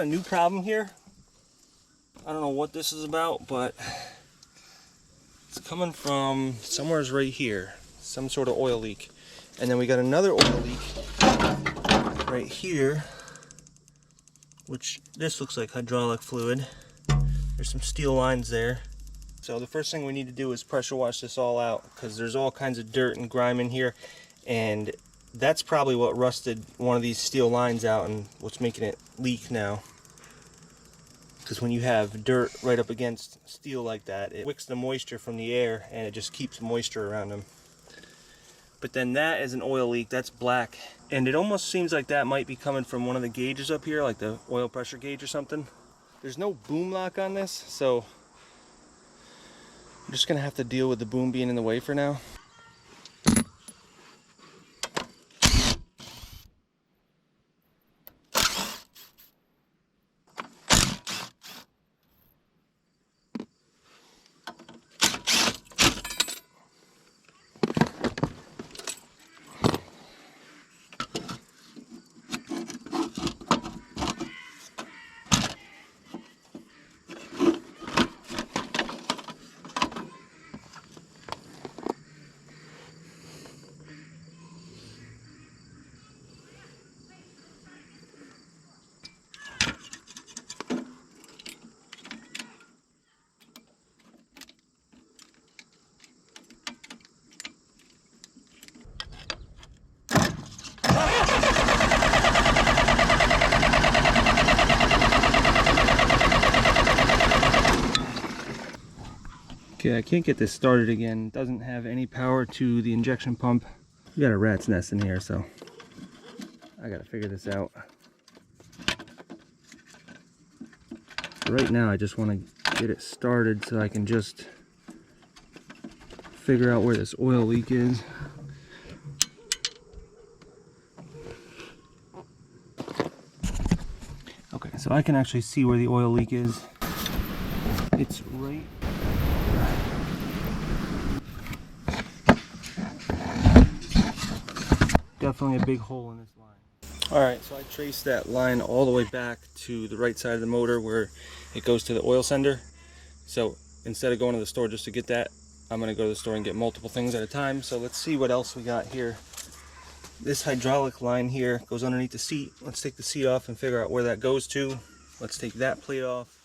a new problem here. I don't know what this is about, but it's coming from somewhere's right here. Some sort of oil leak. And then we got another oil leak right here, which this looks like hydraulic fluid. There's some steel lines there. So the first thing we need to do is pressure wash this all out, because there's all kinds of dirt and grime in here, and that's probably what rusted one of these steel lines out and what's making it leak now. Because when you have dirt right up against steel like that, it wicks the moisture from the air and it just keeps moisture around them. But then that is an oil leak, that's black, And it almost seems like that might be coming from one of the gauges up here, like the oil pressure gauge or something. There's no boom lock on this, so I'm just gonna have to deal with the boom being in the way for now. Okay, I can't get this started again. It doesn't have any power to the injection pump. We got a rat's nest in here, so I gotta figure this out. Right now, I just want to get it started so I can just figure out where this oil leak is. Okay, so I can actually see where the oil leak is. It's right. Definitely a big hole in this line. Alright, so I traced that line all the way back to the right side of the motor where it goes to the oil sender. So instead of going to the store just to get that, I'm going to go to the store and get multiple things at a time. So let's see what else we got here. This hydraulic line here goes underneath the seat. Let's take the seat off and figure out where that goes to. Let's take that plate off.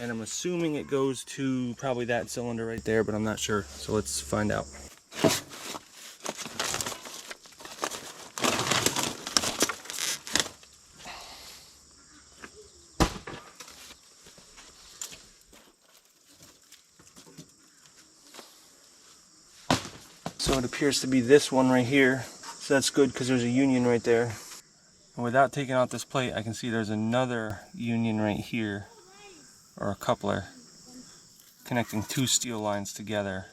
And I'm assuming it goes to probably that cylinder right there, but I'm not sure. So let's find out. So it appears to be this one right here. So that's good because there's a union right there. And without taking out this plate, I can see there's another union right here, or a coupler, connecting two steel lines together.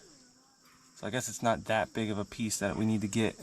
So I guess it's not that big of a piece that we need to get.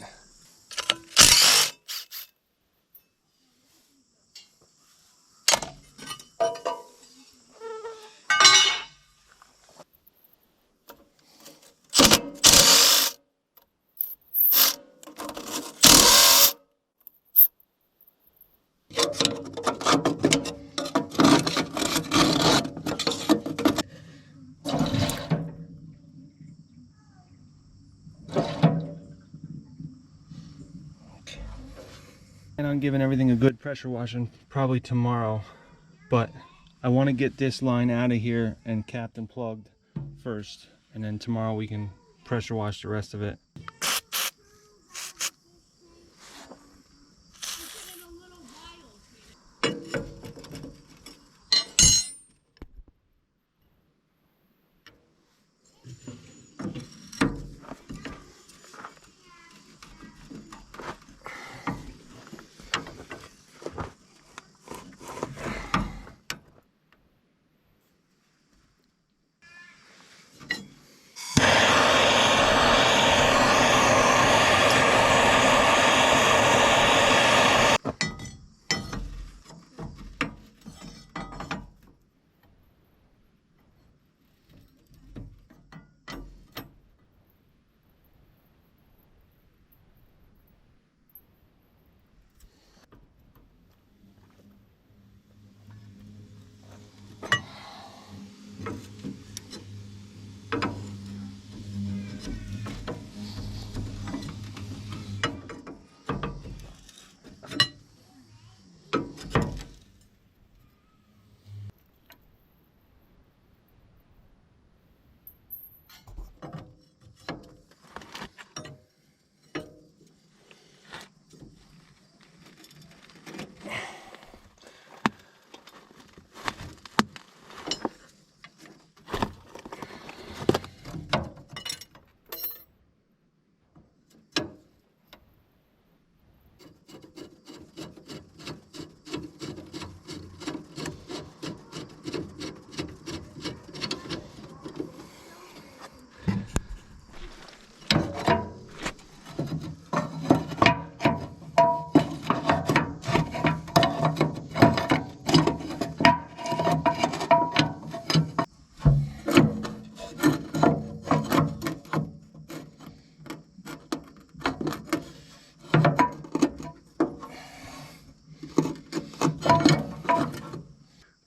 And I'm giving everything a good pressure washing probably tomorrow, but I want to get this line out of here and capped and plugged first, and then tomorrow we can pressure wash the rest of it.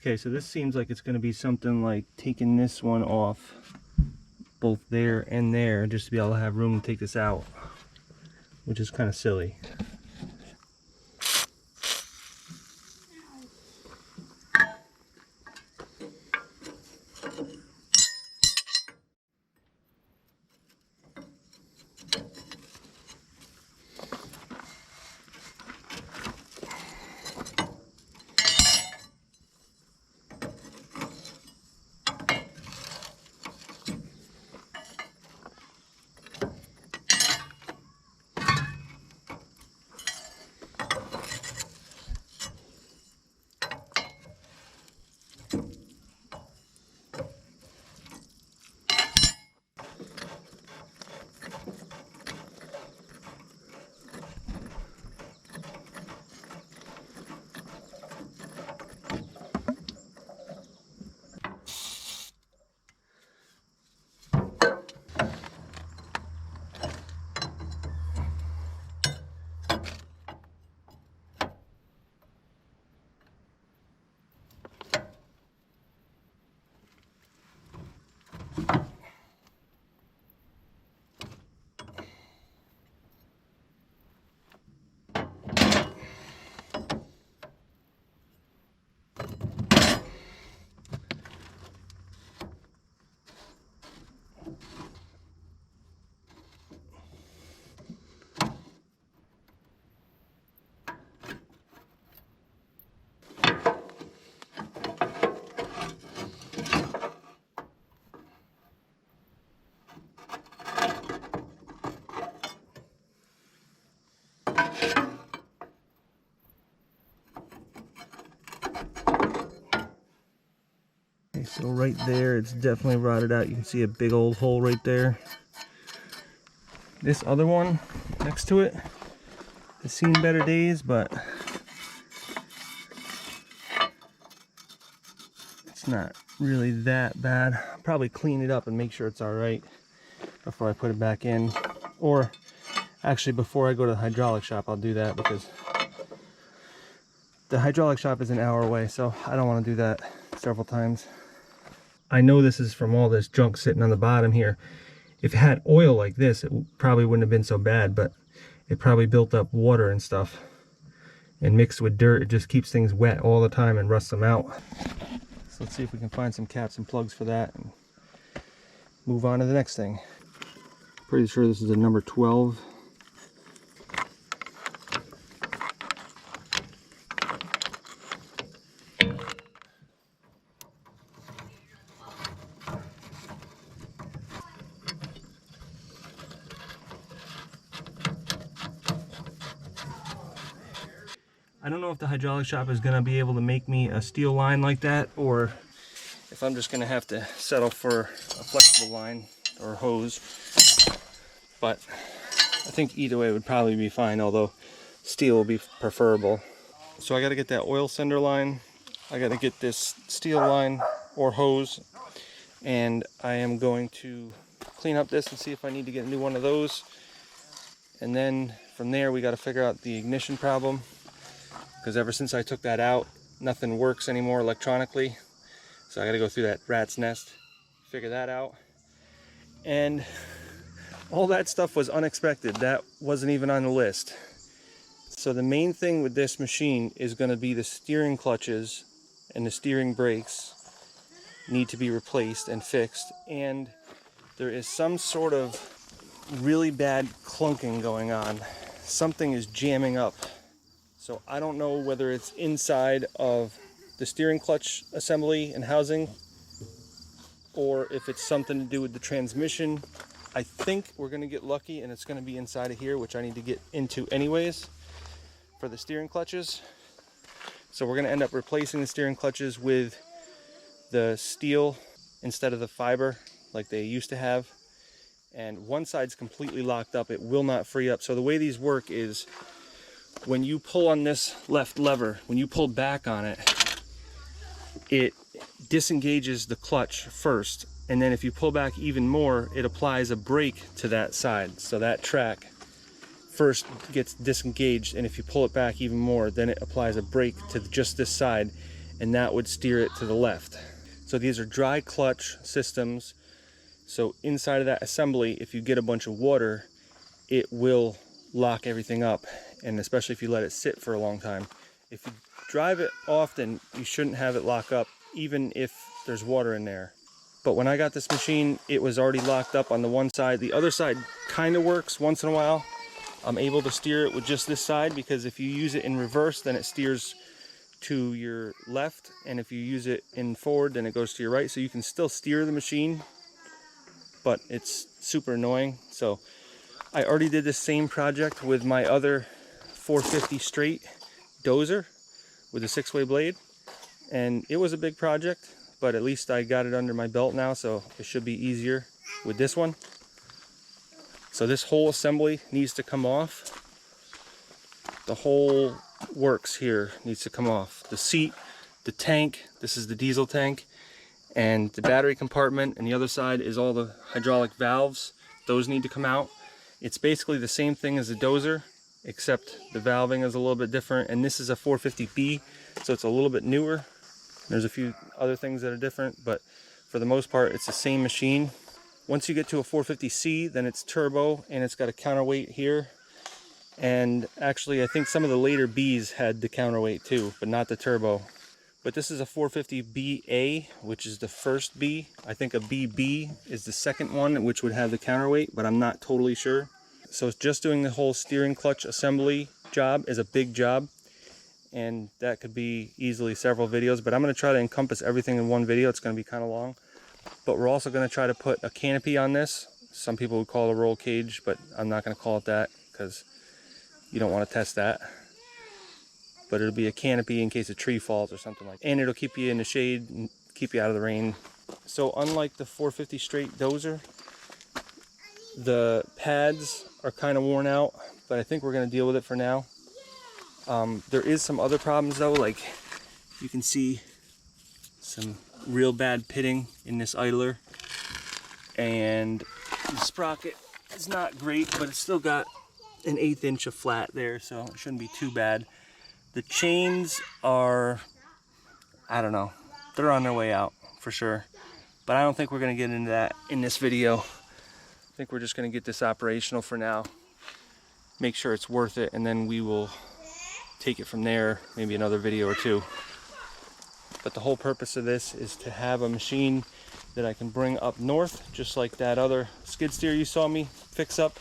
Okay, so this seems like it's going to be something like taking this one off, both there and there, just to be able to have room to take this out, which is kind of silly. Okay, so right there, it's definitely rotted out. You can see a big old hole right there. This other one next to it has seen better days, but it's not really that bad. I'll probably clean it up and make sure it's all right before I put it back in. Or actually, before I go to the hydraulic shop, I'll do that, because the hydraulic shop is an hour away, so I don't want to do that several times. I know this is from all this junk sitting on the bottom here. If it had oil like this, it probably wouldn't have been so bad, but it probably built up water and stuff. And mixed with dirt, it just keeps things wet all the time and rusts them out. So let's see if we can find some caps and plugs for that and move on to the next thing. Pretty sure this is a number 12. I don't know if the hydraulic shop is going to be able to make me a steel line like that, or if I'm just going to have to settle for a flexible line or hose. But I think either way would probably be fine, although steel will be preferable. So I got to get that oil sender line. I got to get this steel line or hose, and I am going to clean up this and see if I need to get a new one of those. And then from there we got to figure out the ignition problem, because ever since I took that out, nothing works anymore electronically. So I got to go through that rat's nest, figure that out. And all that stuff was unexpected. That wasn't even on the list. So the main thing with this machine is going to be the steering clutches and the steering brakes need to be replaced and fixed. And there is some sort of really bad clunking going on. Something is jamming up. So I don't know whether it's inside of the steering clutch assembly and housing, or if it's something to do with the transmission. I think we're going to get lucky and it's going to be inside of here, which I need to get into anyways for the steering clutches. So we're going to end up replacing the steering clutches with the steel instead of the fiber like they used to have. And one side's completely locked up. It will not free up. So the way these work is, when you pull on this left lever, when you pull back on it, it disengages the clutch first, and then if you pull back even more, it applies a brake to that side. So that track first gets disengaged, and if you pull it back even more, then it applies a brake to just this side, and that would steer it to the left. So these are dry clutch systems. So inside of that assembly, if you get a bunch of water, it will lock everything up, and especially if you let it sit for a long time. If you drive it often, you shouldn't have it lock up, even if there's water in there. But when I got this machine, it was already locked up on the one side. The other side kind of works once in a while. I'm able to steer it with just this side, because if you use it in reverse, then it steers to your left, and if you use it in forward, then it goes to your right. So you can still steer the machine, but it's super annoying. So I already did the same project with my other 450 straight dozer with a 6-way blade, and it was a big project, but at least I got it under my belt now, so it should be easier with this one. So this whole assembly needs to come off. The whole works here needs to come off. The seat, the tank, this is the diesel tank, and the battery compartment, and the other side is all the hydraulic valves. Those need to come out. It's basically the same thing as a dozer, except the valving is a little bit different, and this is a 450B, so it's a little bit newer. There's a few other things that are different, but for the most part, it's the same machine. Once you get to a 450C, then it's turbo, and it's got a counterweight here. And actually, I think some of the later Bs had the counterweight too, but not the turbo. But this is a 450BA, which is the first B. I think a BB is the second one, which would have the counterweight, but I'm not totally sure. So just doing the whole steering clutch assembly job is a big job, and that could be easily several videos, but I'm going to try to encompass everything in one video. It's going to be kind of long. But we're also going to try to put a canopy on this. Some people would call it a roll cage, but I'm not going to call it that because you don't want to test that. But it'll be a canopy in case a tree falls or something like that. And it'll keep you in the shade and keep you out of the rain. So unlike the 450 straight dozer, the pads are kind of worn out, but I think we're going to deal with it for now. There is some other problems though, like you can see some real bad pitting in this idler, and the sprocket is not great, but it's still got an 1/8 inch of flat there, so it shouldn't be too bad. The chains are, I don't know, they're on their way out for sure, but I don't think we're going to get into that in this video. I think we're just going to get this operational for now, make sure it's worth it, and then we will take it from there, maybe another video or two. But the whole purpose of this is to have a machine that I can bring up north, just like that other skid steer you saw me fix up.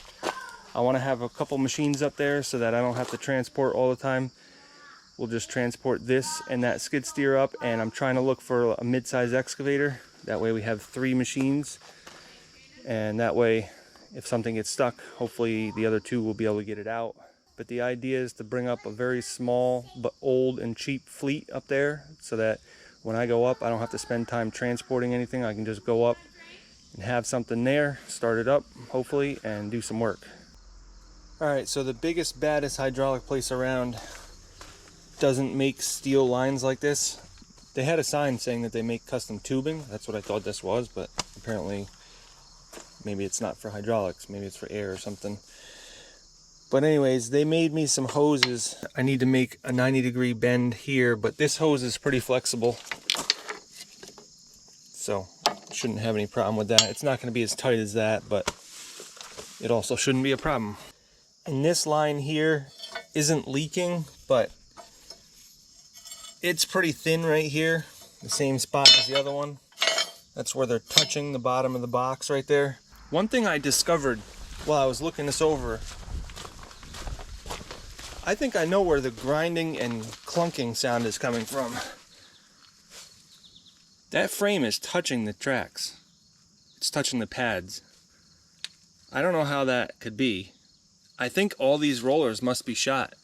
I want to have a couple machines up there so that I don't have to transport all the time. We'll just transport this and that skid steer up, and I'm trying to look for a mid-size excavator. That way we have 3 machines, and that way if something gets stuck, hopefully the other 2 will be able to get it out. But the idea is to bring up a very small but old and cheap fleet up there, so that when I go up, I don't have to spend time transporting anything. I can just go up and have something there, start it up, hopefully, and do some work. Alright, so the biggest, baddest hydraulic place around doesn't make steel lines like this. They had a sign saying that they make custom tubing. That's what I thought this was, but apparently maybe it's not for hydraulics. Maybe it's for air or something. But anyways, they made me some hoses. I need to make a 90-degree bend here, but this hose is pretty flexible, so shouldn't have any problem with that. It's not going to be as tight as that, but it also shouldn't be a problem. And this line here isn't leaking, but it's pretty thin right here, the same spot as the other one. That's where they're touching the bottom of the box right there. One thing I discovered while I was looking this over, I think I know where the grinding and clunking sound is coming from. That frame is touching the tracks. It's touching the pads. I don't know how that could be. I think all these rollers must be shot.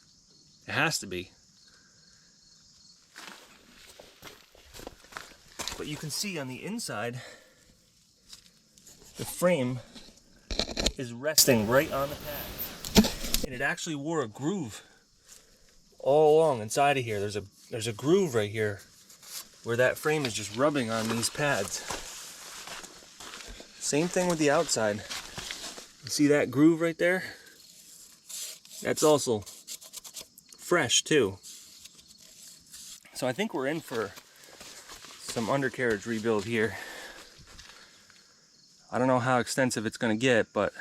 It has to be. But you can see on the inside, the frame is resting right on the pad. And it actually wore a groove all along inside of here. There's a groove right here where that frame is just rubbing on these pads. Same thing with the outside. You see that groove right there? That's also fresh too. So I think we're in for some undercarriage rebuild here. I don't know how extensive it's going to get, but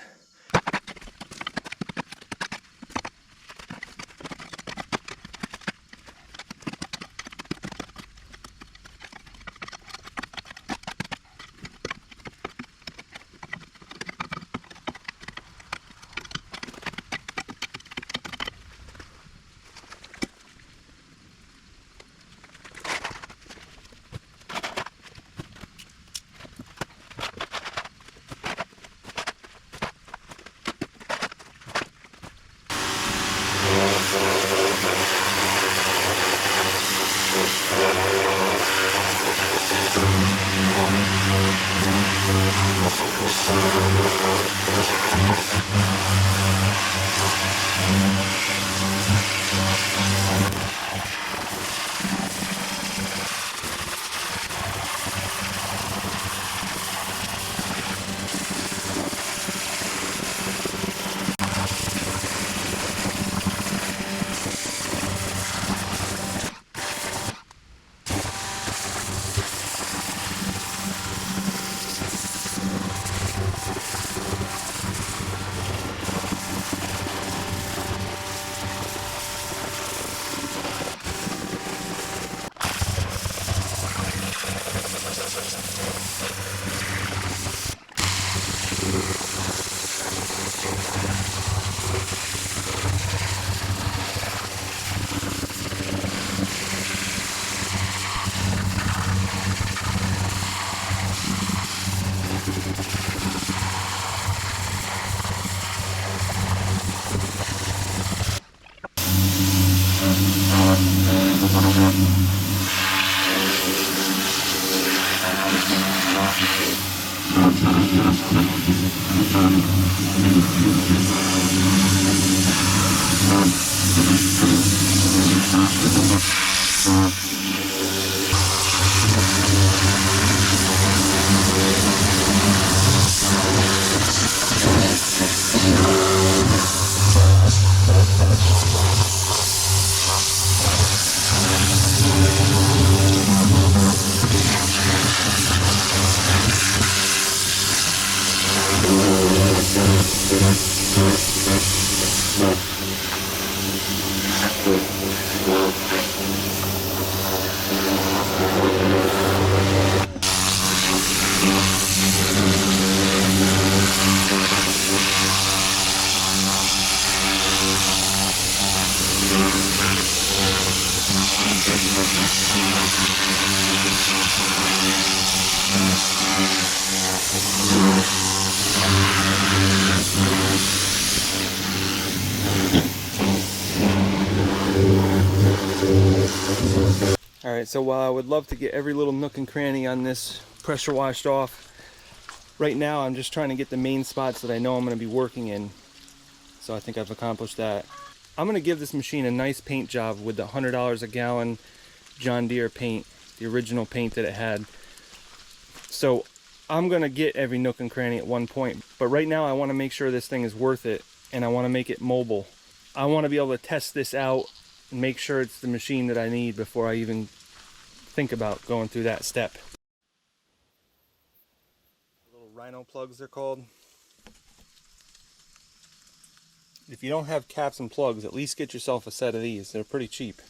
alright, so while I would love to get every little nook and cranny on this pressure washed off, right now I'm just trying to get the main spots that I know I'm going to be working in. So I think I've accomplished that. I'm going to give this machine a nice paint job with the $100 a gallon John Deere paint, the original paint that it had. So I'm going to get every nook and cranny at one point, but right now I want to make sure this thing is worth it, and I want to make it mobile. I want to be able to test this out and make sure it's the machine that I need before I even think about going through that step. Little rhino plugs they're called. If you don't have caps and plugs, at least get yourself a set of these. They're pretty cheap.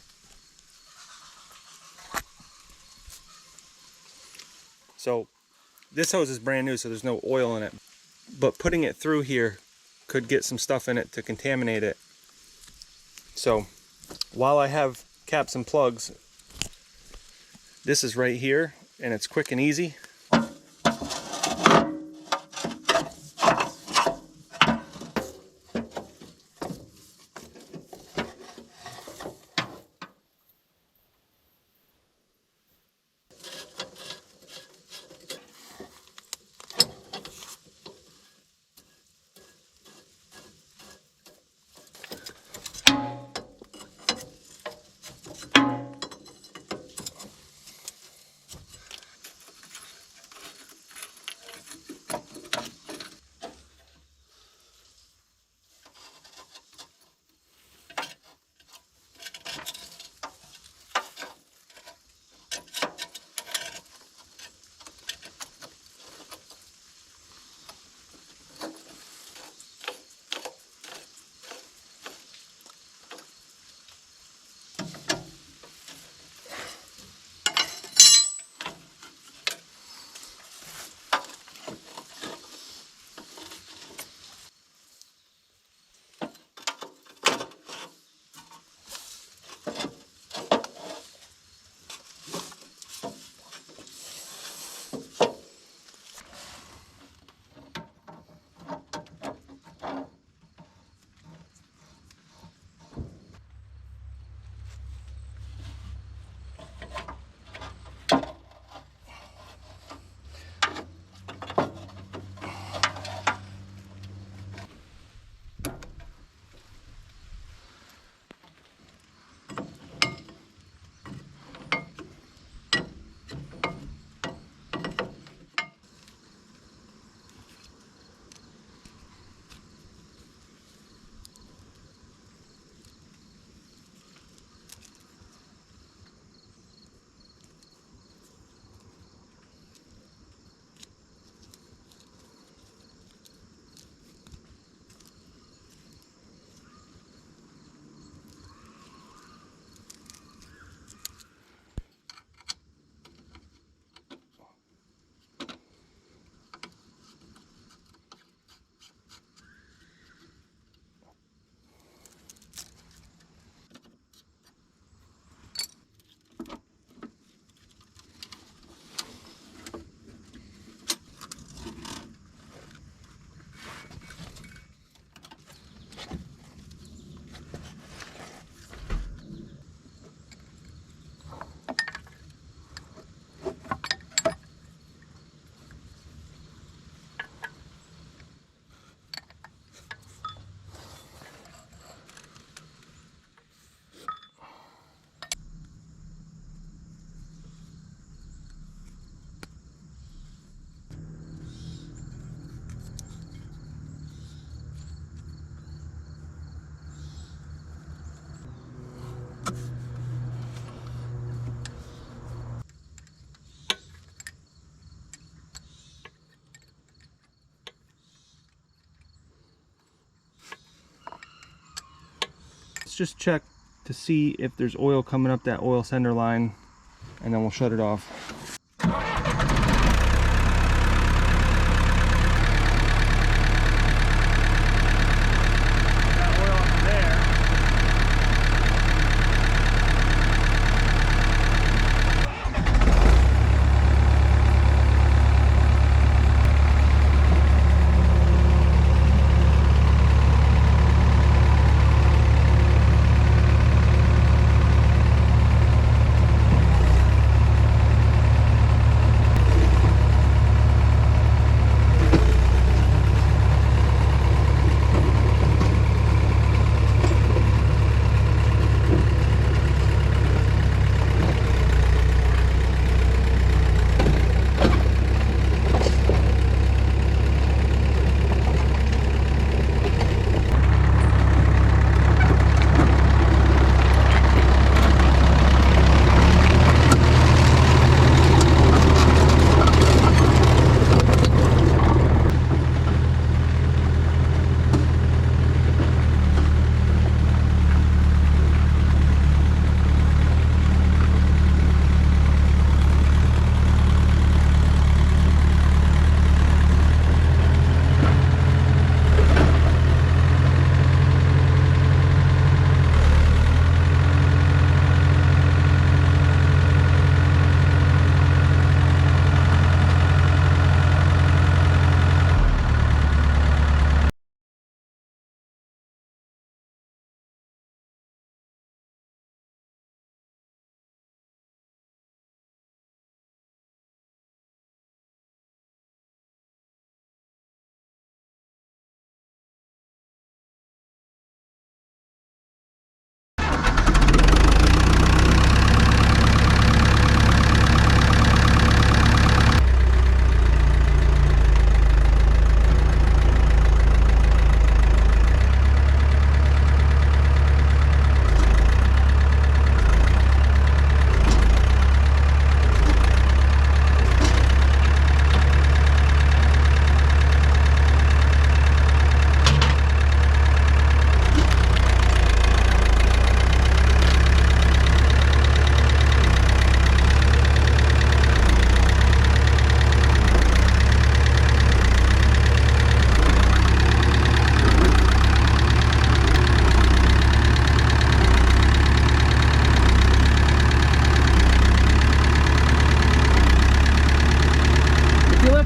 So this hose is brand new, so there's no oil in it, but putting it through here could get some stuff in it to contaminate it. So while I have caps and plugs, this is right here, and it's quick and easy. just check to see if there's oil coming up that oil sender line, and then we'll shut it off.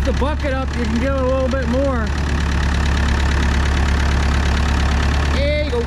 The bucket up, you can get a little bit more. There you go.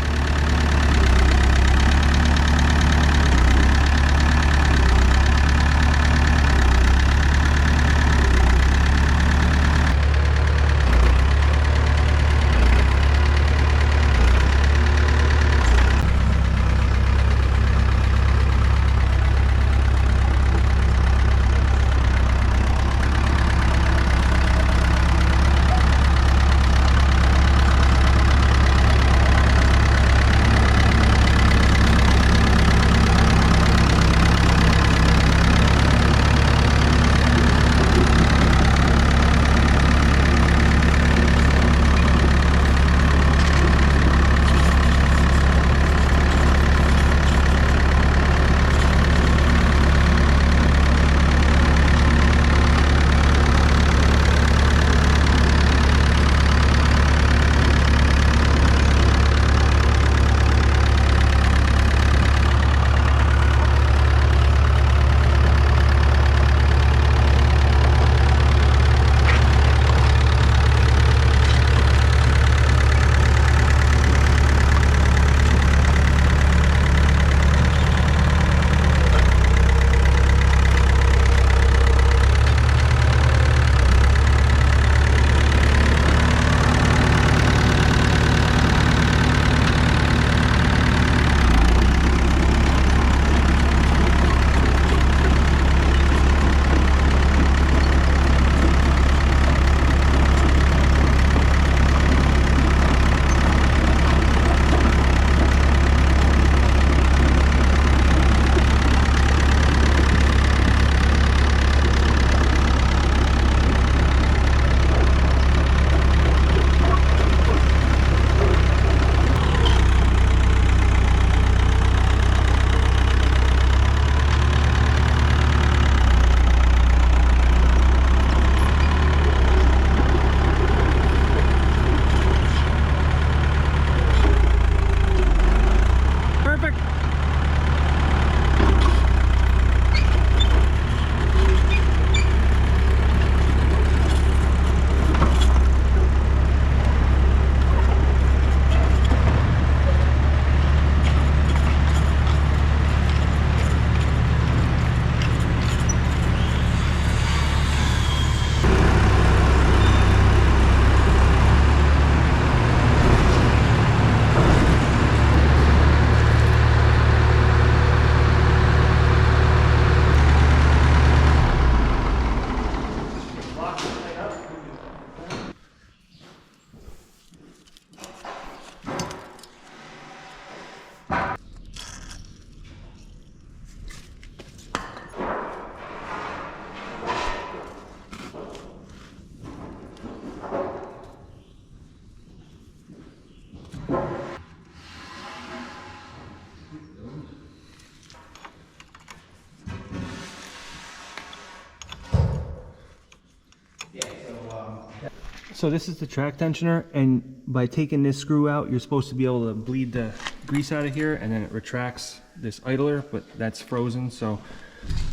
So this is the track tensioner, and by taking this screw out, you're supposed to be able to bleed the grease out of here, and then it retracts this idler, but that's frozen. So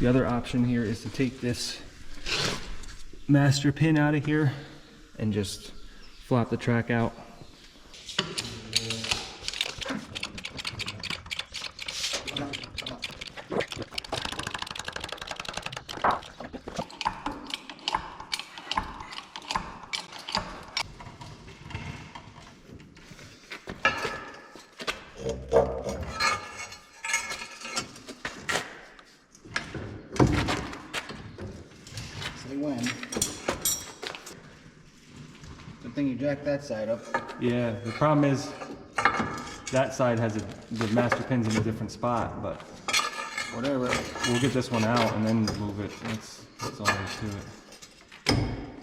the other option here is to take this master pin out of here and just flop the track out. Say when. Good thing you jacked that side up. Yeah, the problem is that side has the master pin's in a different spot, but Whatever. we'll get this one out and then move it. That's all there is to it.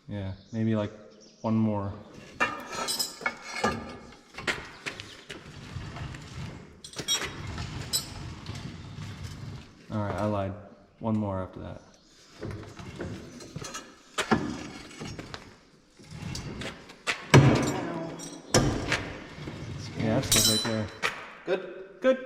Yeah, maybe like one more. All right, I lied. One more after that. Yeah, that's good right there. Good? Good.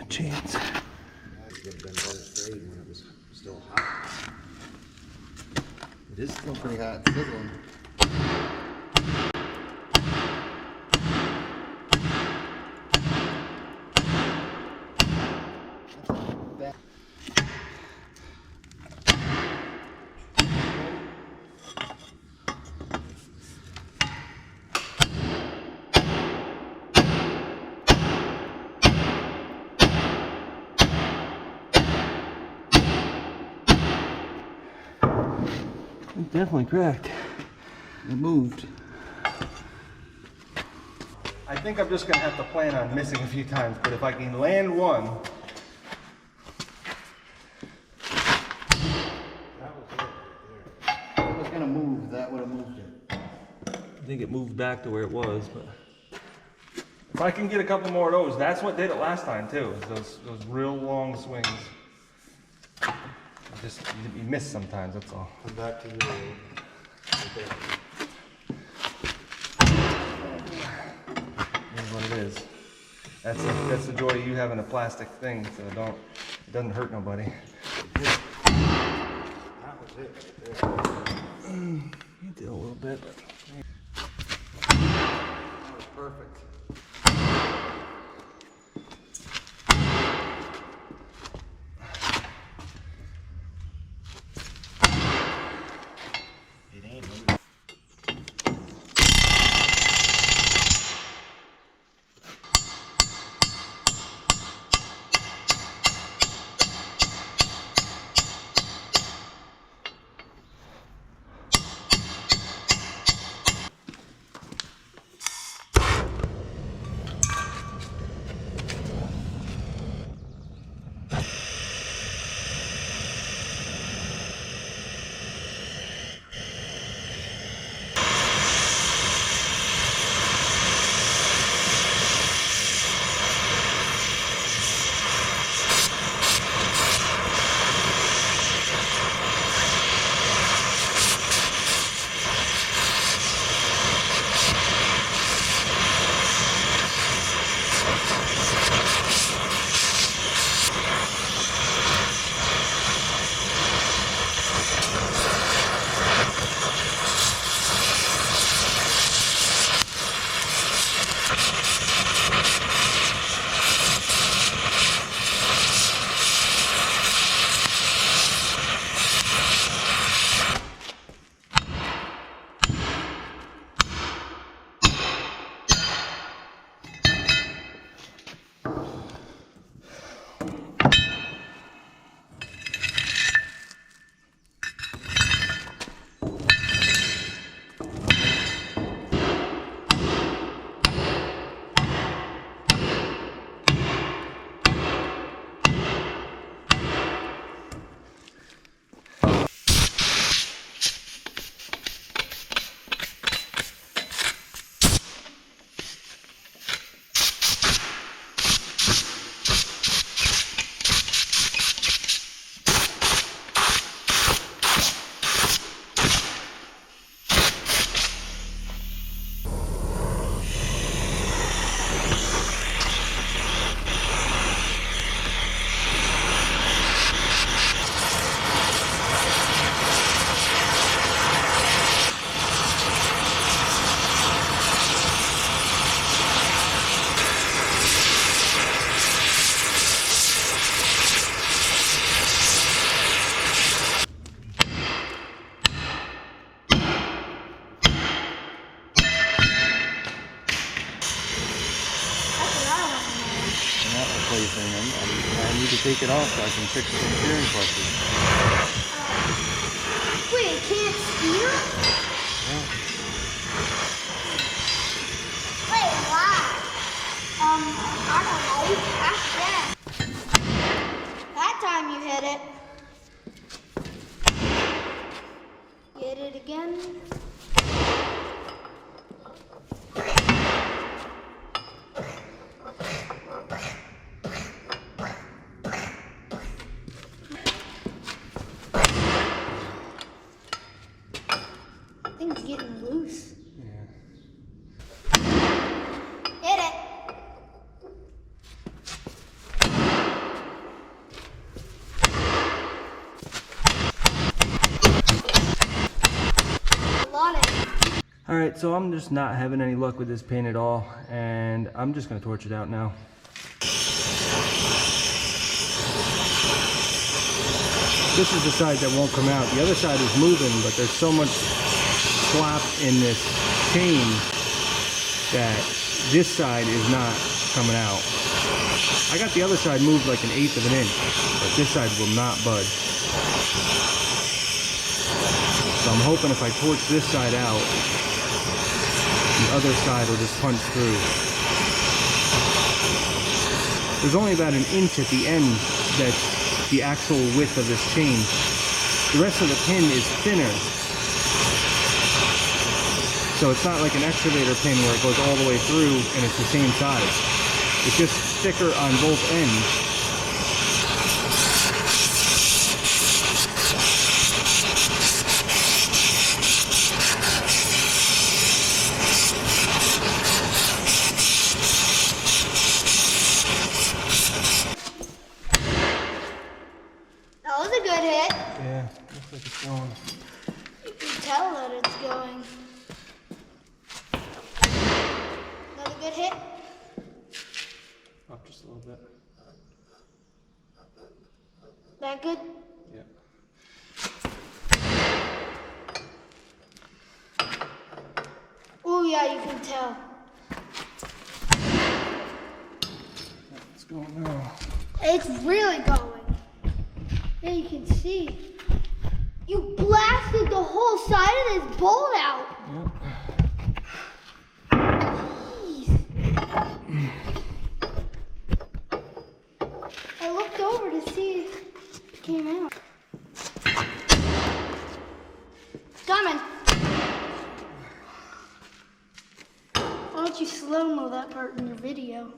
Chance. Would have been better straight when it was still hot. It is still pretty hot, it's sizzling. It definitely cracked. It moved. I think I'm just gonna have to plan on missing a few times, but if I can land one. If it was gonna move, that would have moved it. I think it moved back to where it was, but if I can get a couple more of those, that's what did it last time too. Is those real long swings. You miss sometimes. That's all. Come back to you. Is what it is. That's the joy of you having a plastic thing, so it doesn't hurt nobody. That was it right there. You did a little bit. That was perfect. It ain't moving. it off so I can fix the steering clutches. Wait, it can't steer? Yeah. Wait, why? I don't know. Ask Dad. That time you hit it. Hit it again. Thing's getting loose. Yeah. Hit it. Alright, so I'm just not having any luck with this paint at all, and I'm just going to torch it out now. This is the side that won't come out. The other side is moving, but there's so much slop in this chain that this side is not coming out. I got the other side moved like 1/8 of an inch, but this side will not budge. So I'm hoping if I torch this side out, the other side will just punch through. There's only about 1 inch at the end that's the actual width of this chain. The rest of the pin is thinner. So it's not like an excavator pin where it goes all the way through and it's the same size. It's just thicker on both ends. That was a good hit. Yeah, looks like it's going. You can tell that it's going. Another good hit. Up just a little bit. That good? Yeah. Oh yeah, you can tell. It's going now. It's really going. Yeah, you can see. You blasted the whole side of this bolt out. Jeez. I looked over to see if it came out. It's coming. Why don't you slow-mo that part in your video?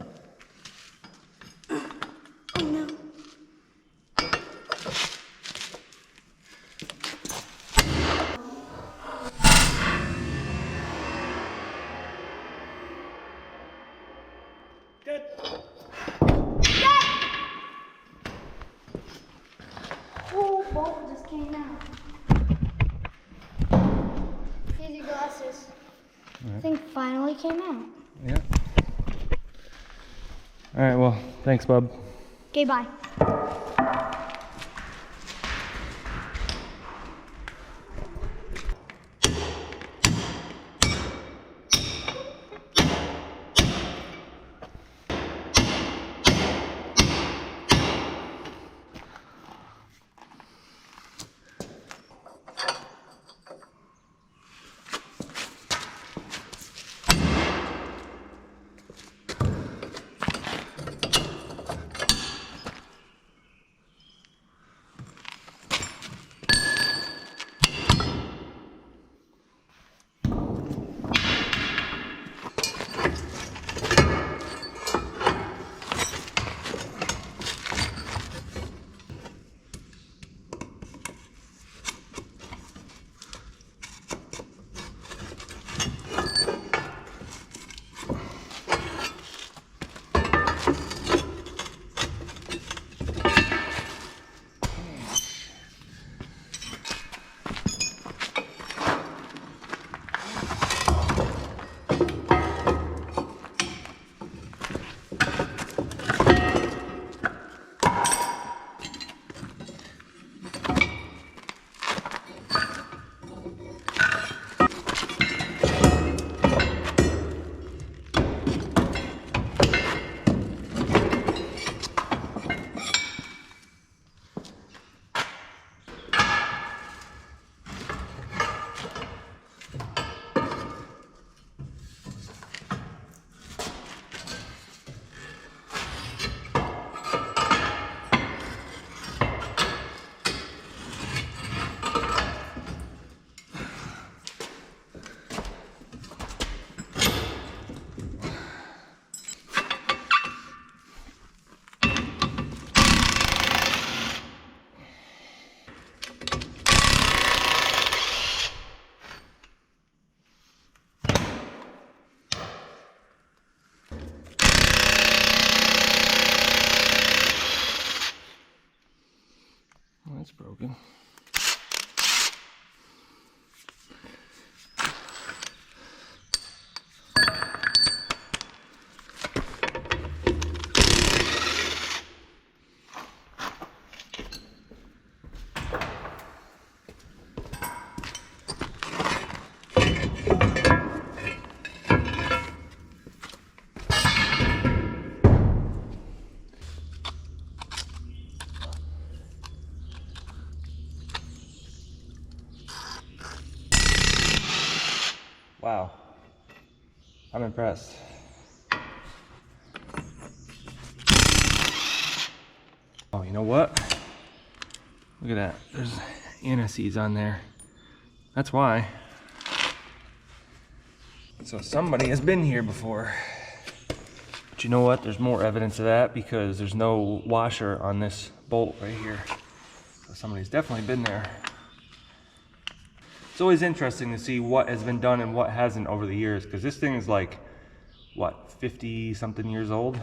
Oh no. Good. Oh, bolt just came out. Here's your glasses. Right. Thing finally came out. Yeah. All right, well, thanks, bub. Okay, bye. That's broken. Wow, I'm impressed. Oh, you know what? Look at that, there's aniseeds on there. That's why. So somebody has been here before. But you know what, there's more evidence of that because there's no washer on this bolt right here. So somebody's definitely been there. It's always interesting to see what has been done and what hasn't over the years, because this thing is like, what, 50 something years old?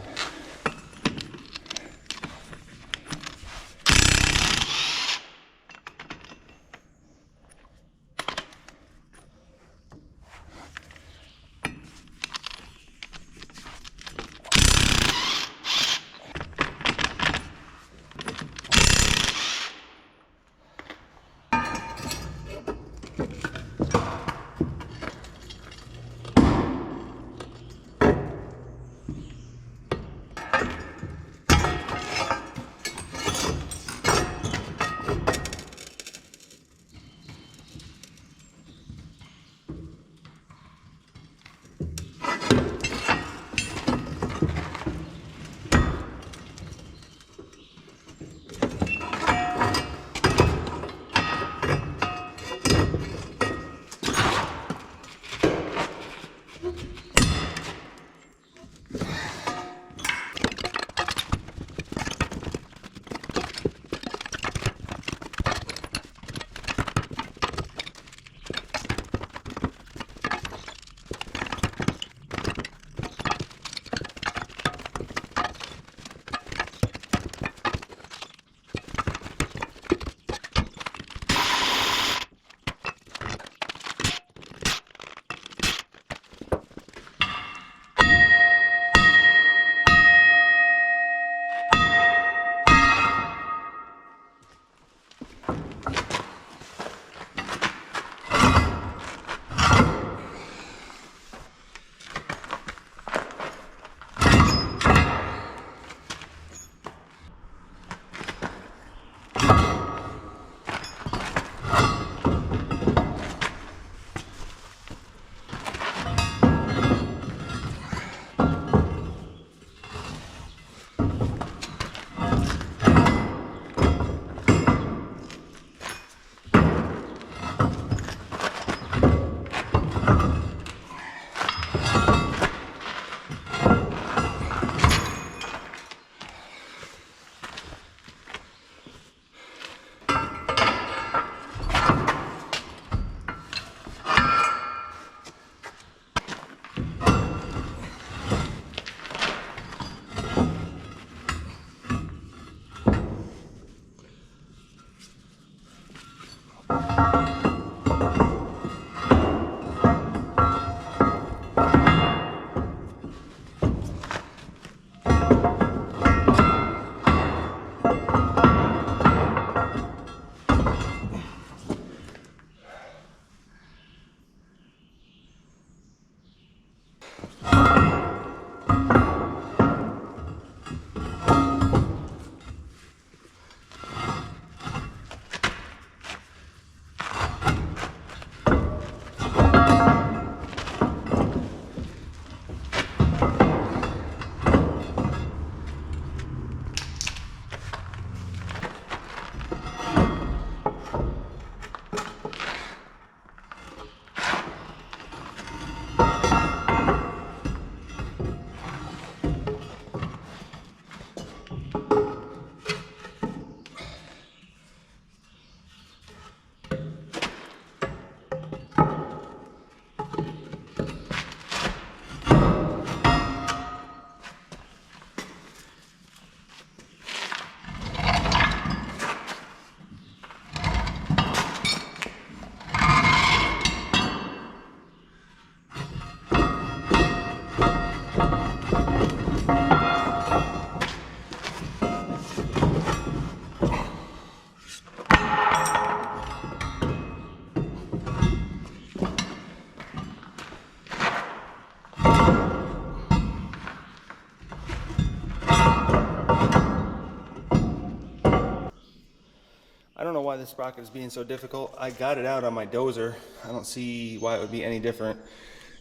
I don't know why this sprocket is being so difficult. I got it out on my dozer. I don't see why it would be any different.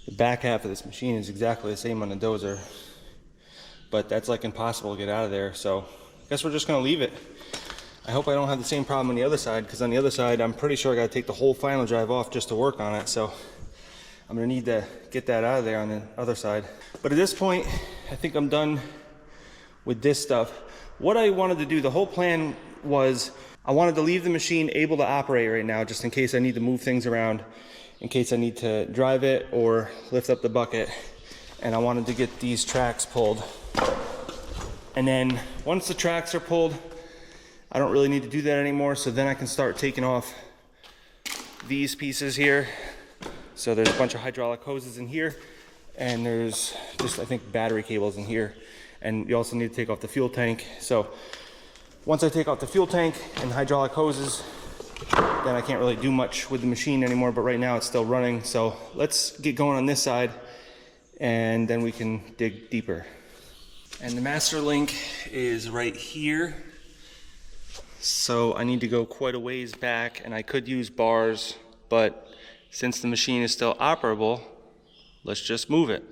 The back half of this machine is exactly the same on the dozer, but that's like impossible to get out of there. So I guess we're just gonna leave it. I hope I don't have the same problem on the other side, because on the other side, I'm pretty sure I gotta take the whole final drive off just to work on it. So I'm gonna need to get that out of there on the other side. But at this point, I think I'm done with this stuff. What I wanted to do, the whole plan was, I wanted to leave the machine able to operate right now, just in case I need to move things around, in case I need to drive it or lift up the bucket. And I wanted to get these tracks pulled. And then once the tracks are pulled, I don't really need to do that anymore. So then I can start taking off these pieces here. So there's a bunch of hydraulic hoses in here, and there's just, I think, battery cables in here. And you also need to take off the fuel tank. So once I take off the fuel tank and hydraulic hoses, then I can't really do much with the machine anymore, but right now it's still running. So let's get going on this side, and then we can dig deeper. And the master link is right here. So I need to go quite a ways back, and I could use bars, but since the machine is still operable, let's just move it.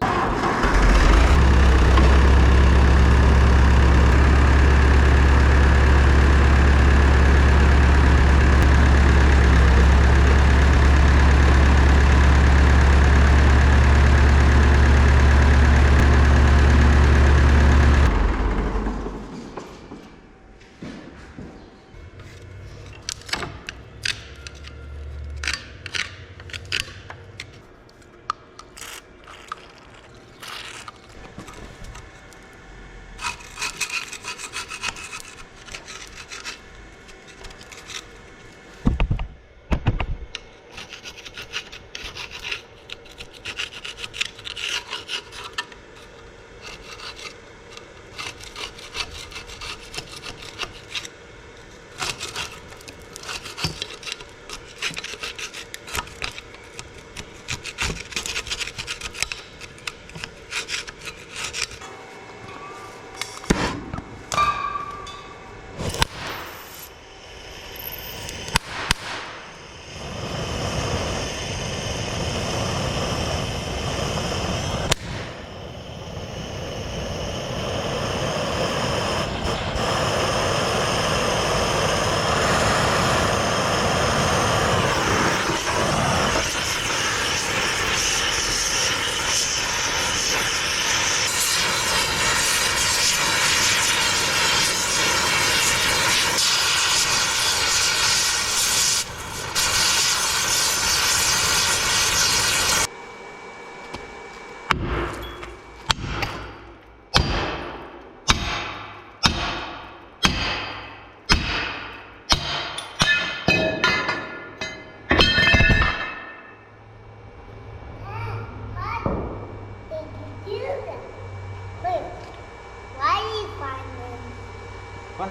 What?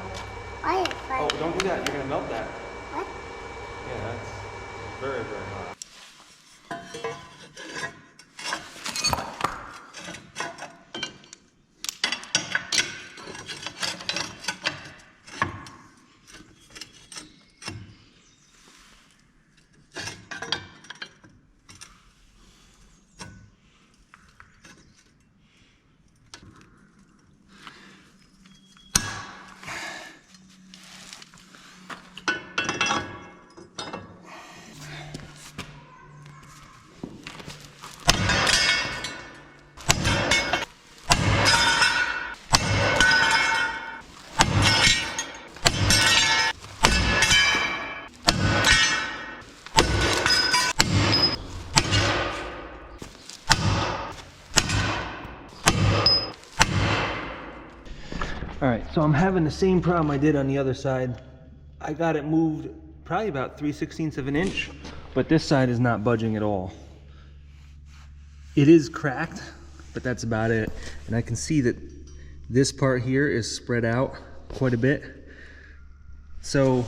Oh, don't do that. You're going to melt that. What? Yeah, that's very, very hot. All right, so I'm having the same problem I did on the other side. I got it moved probably about 3/16 of an inch, but this side is not budging at all. It is cracked, but that's about it. And I can see that this part here is spread out quite a bit. So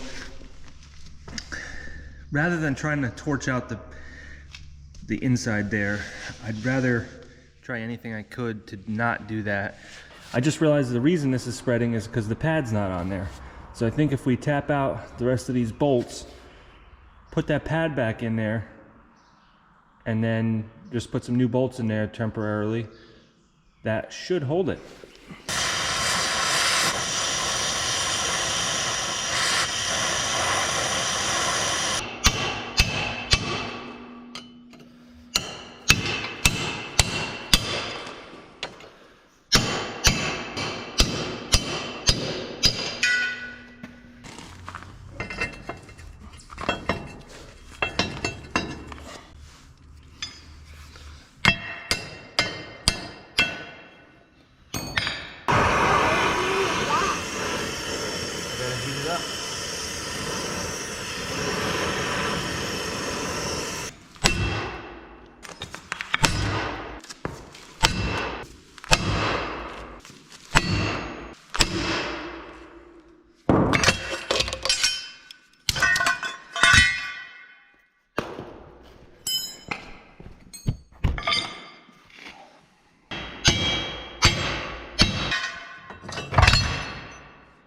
rather than trying to torch out the inside there, I'd rather try anything I could to not do that. I just realized the reason this is spreading is because the pad's not on there. So I think if we tap out the rest of these bolts, put that pad back in there, and then just put some new bolts in there temporarily, that should hold it.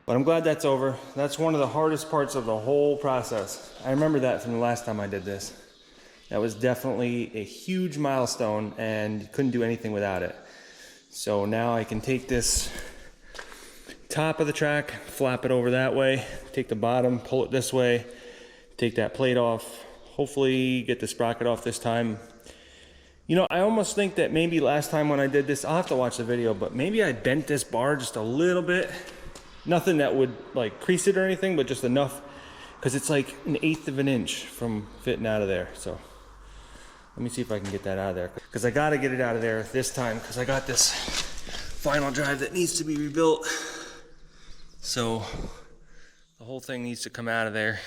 But I'm glad that's over. That's one of the hardest parts of the whole process. I remember that from the last time I did this. That was definitely a huge milestone and couldn't do anything without it. So now I can take this top of the track, flap it over that way, take the bottom, pull it this way, take that plate off, hopefully get the sprocket off this time. You know, I almost think that maybe last time when I did this, I'll have to watch the video, but maybe I bent this bar just a little bit. Nothing that would like crease it or anything, but just enough, because it's like 1/8 of an inch from fitting out of there. So let me see if I can get that out of there, because I got to get it out of there this time, because I got this final drive that needs to be rebuilt. So the whole thing needs to come out of there.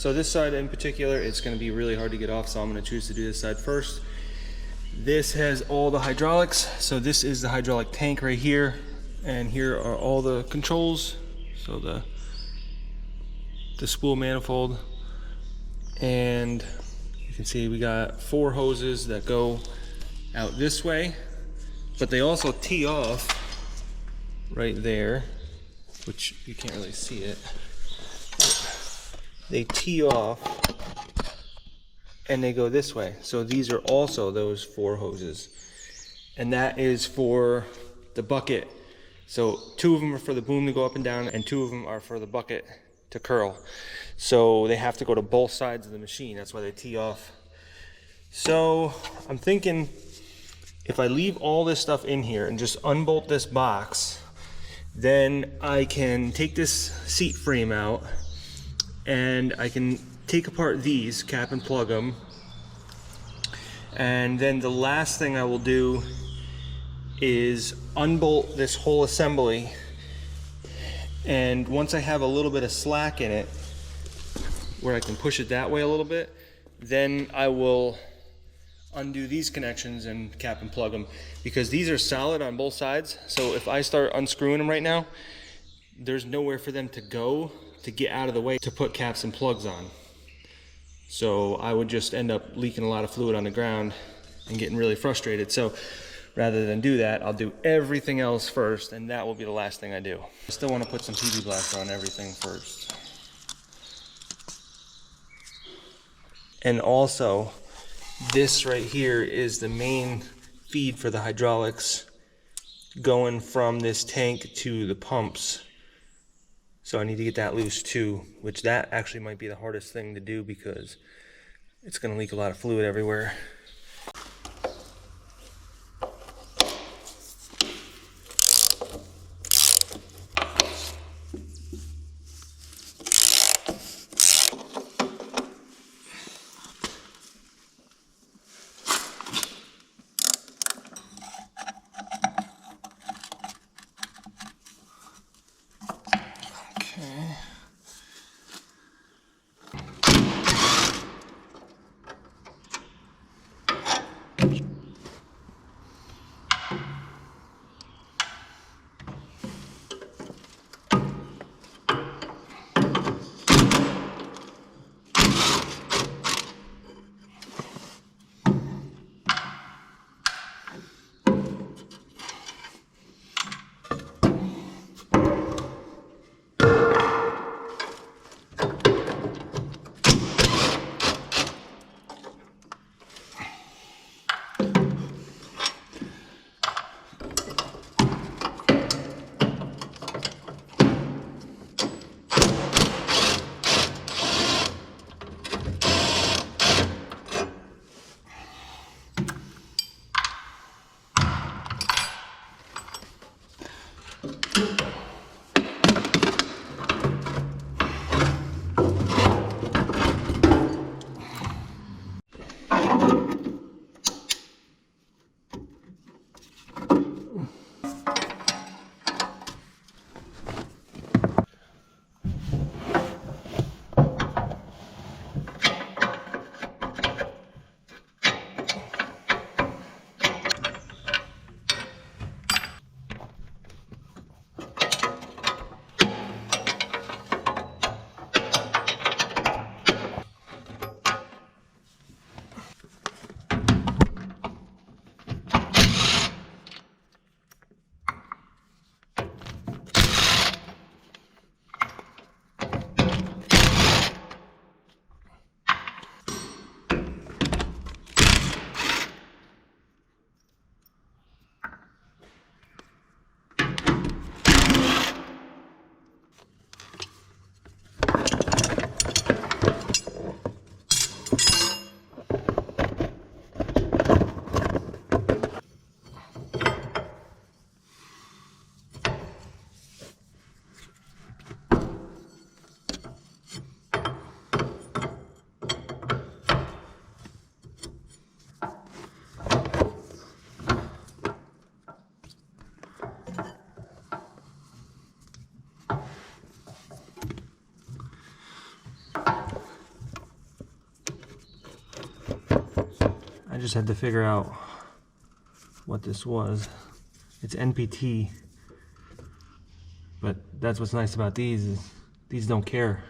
So this side in particular, it's going to be really hard to get off, so I'm going to choose to do this side first. This has all the hydraulics. So this is the hydraulic tank right here, and here are all the controls. So the spool manifold, and you can see we got 4 hoses that go out this way, but they also tee off right there, which you can't really see it. They tee off and they go this way. So these are also those 4 hoses, and that is for the bucket. So 2 of them are for the boom to go up and down, and 2 of them are for the bucket to curl. So they have to go to both sides of the machine. That's why they tee off. So I'm thinking if I leave all this stuff in here and just unbolt this box, then I can take this seat frame out and I can take apart these, cap and plug them. And then the last thing I will do is unbolt this whole assembly. And once I have a little bit of slack in it, where I can push it that way a little bit, then I will undo these connections and cap and plug them, because these are solid on both sides. So if I start unscrewing them right now, there's nowhere for them to go to get out of the way to put caps and plugs on. So I would just end up leaking a lot of fluid on the ground and getting really frustrated. So rather than do that, I'll do everything else first, and that will be the last thing I do. I still want to put some PB Blaster on everything first. And also, this right here is the main feed for the hydraulics going from this tank to the pumps. So I need to get that loose too, which that actually might be the hardest thing to do because it's going to leak a lot of fluid everywhere. I just had to figure out what this was. It's NPT, but that's what's nice about these is these don't care.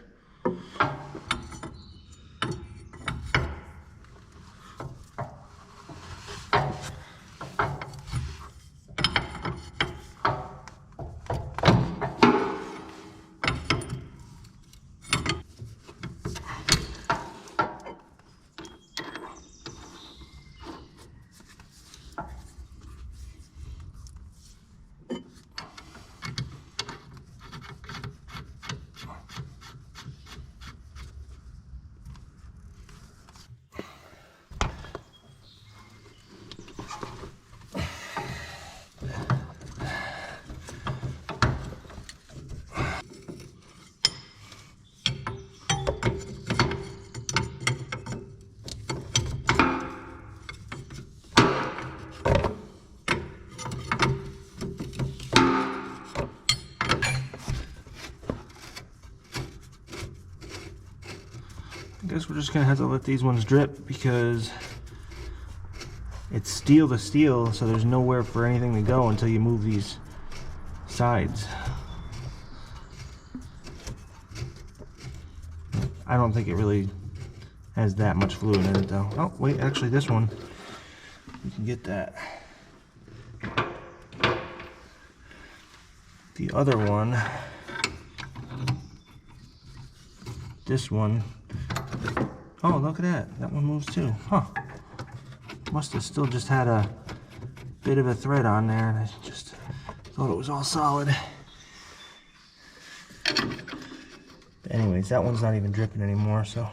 I guess we're just gonna have to let these ones drip because it's steel to steel, so there's nowhere for anything to go until you move these sides. I don't think it really has that much fluid in it though. Oh wait, actually this one, you can get that. The other one, this one, oh look at that, that one moves too, huh. Must have still just had a bit of a thread on there and I just thought it was all solid. But anyways, that one's not even dripping anymore, so.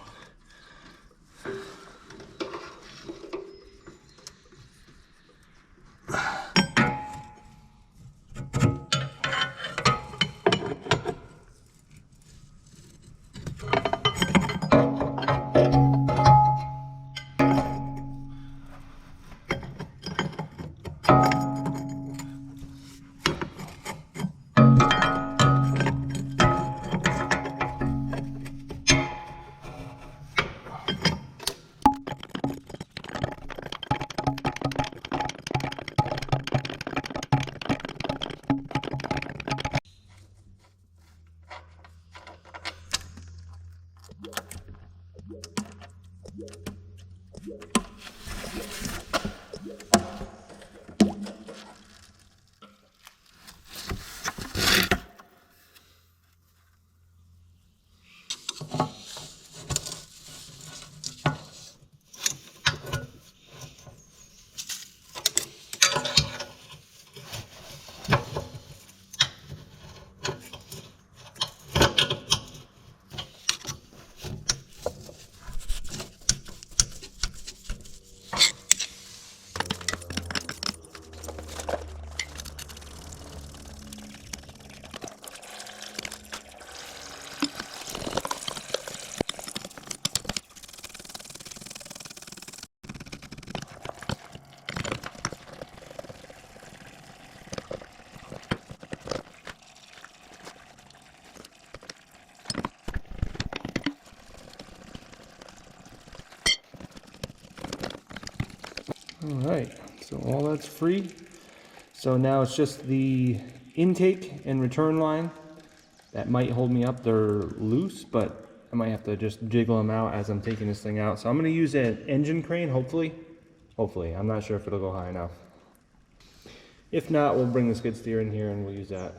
Alright, so all that's free. So now it's just the intake and return line that might hold me up. They're loose, but I might have to just jiggle them out as I'm taking this thing out. So I'm going to use an engine crane, hopefully. Hopefully, I'm not sure if it'll go high enough. If not, we'll bring the skid steer in here and we'll use that.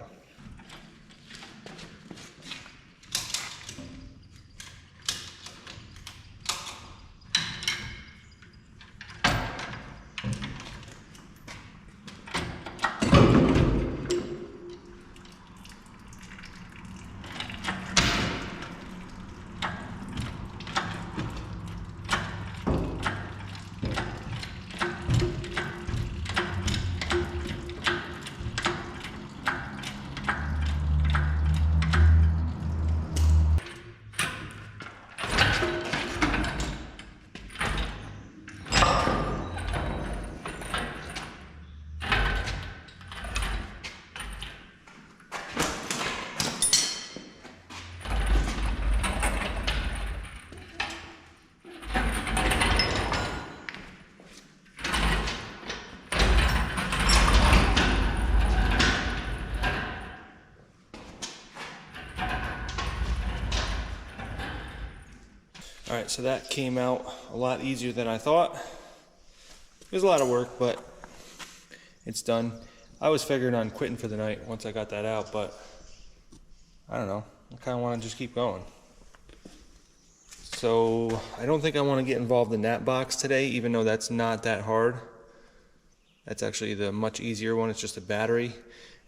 Alright, so that came out a lot easier than I thought. It was a lot of work, but it's done. I was figuring on quitting for the night once I got that out, but I don't know. I kind of want to just keep going. So I don't think I want to get involved in that box today, even though that's not that hard. That's actually the much easier one. It's just a battery.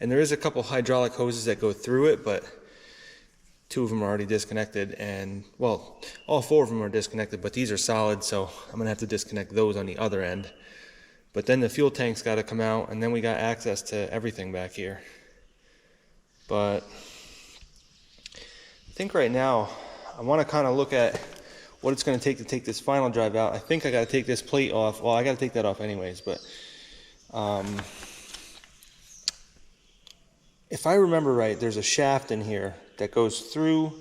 And there is a couple hydraulic hoses that go through it, but 2 of them are already disconnected, and well, all 4 of them are disconnected, but these are solid, so I'm gonna have to disconnect those on the other end. But then the fuel tank's got to come out, and then we got access to everything back here. But I think right now I want to kind of look at what it's going to take this final drive out. I think I got to take this plate off. Well, I got to take that off anyways, but if I remember right, there's a shaft in here that goes through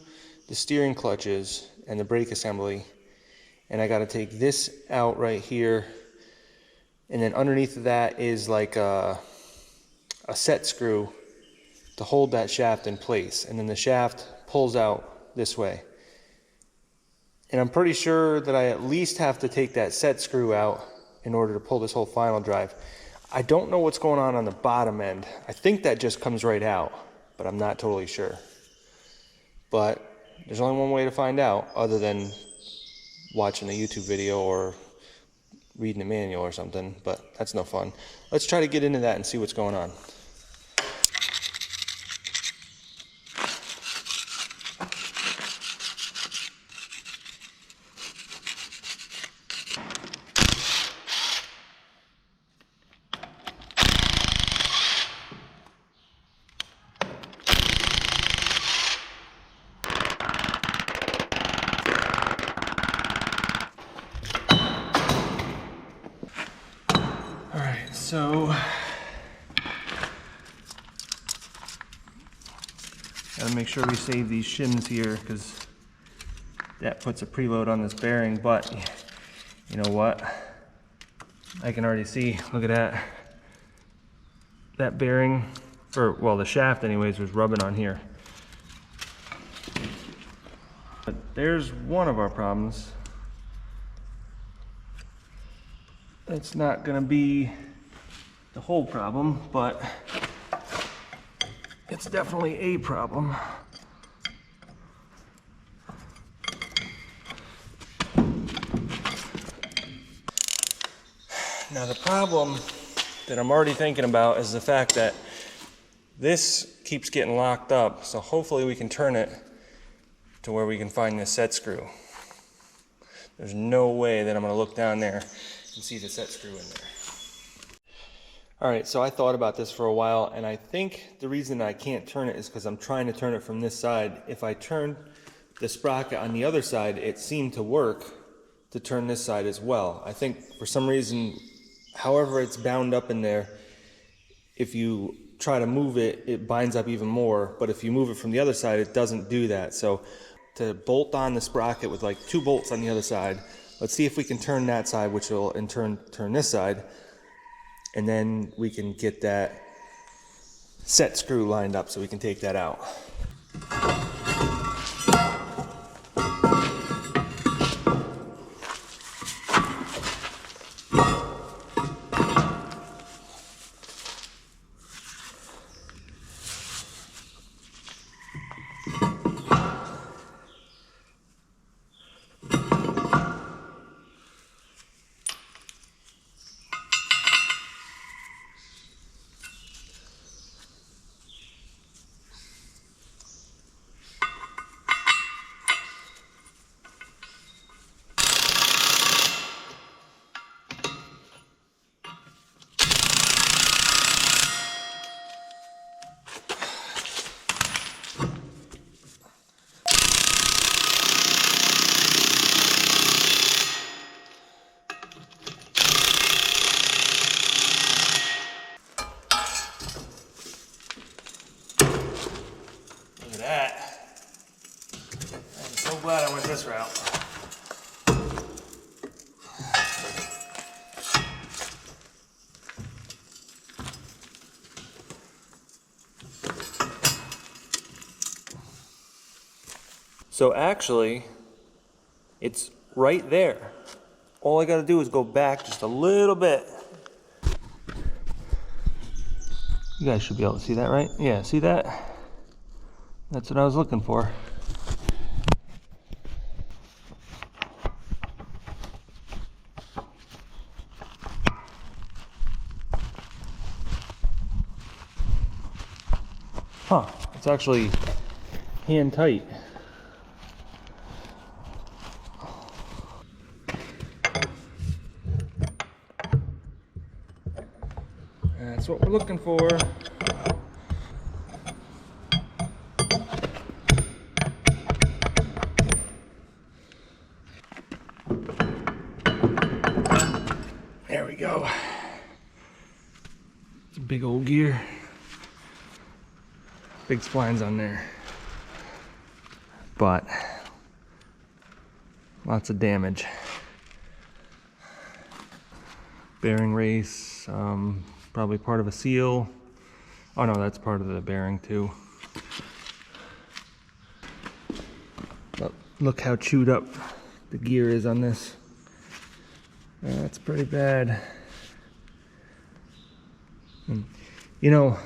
the steering clutches and the brake assembly, and I got to take this out right here, and then underneath of that is like a set screw to hold that shaft in place, and then the shaft pulls out this way. And I'm pretty sure that I at least have to take that set screw out in order to pull this whole final drive. I don't know what's going on the bottom end. I think that just comes right out, but I'm not totally sure. But there's only one way to find out, other than watching a YouTube video or reading a manual or something, but that's no fun. Let's try to get into that and see what's going on. So, gotta make sure we save these shims here, because that puts a preload on this bearing. But you know what? I can already see, look at that. That bearing, or well, the shaft anyways, was rubbing on here. But there's one of our problems. It's not gonna be the whole problem, but it's definitely a problem. Now the problem that I'm already thinking about is the fact that this keeps getting locked up, so hopefully we can turn it to where we can find this set screw. There's no way that I'm gonna look down there and see the set screw in there. Alright, so I thought about this for a while, and I think the reason I can't turn it is because I'm trying to turn it from this side. If I turn the sprocket on the other side, it seemed to work to turn this side as well. I think for some reason, however it's bound up in there, if you try to move it, it binds up even more, but if you move it from the other side, it doesn't do that. So to bolt on the sprocket with like 2 bolts on the other side, let's see if we can turn that side, which will in turn turn this side, and then we can get that set screw lined up so we can take that out. Glad I went this route. So actually, it's right there. All I gotta do is go back just a little bit. You guys should be able to see that, right? Yeah, see that? That's what I was looking for. Huh, it's actually hand tight. That's what we're looking for. There we go. It's a big old gear. Big splines on there. But lots of damage. Bearing race, probably part of a seal. Oh no, that's part of the bearing too. But look how chewed up the gear is on this. That's pretty bad. You know,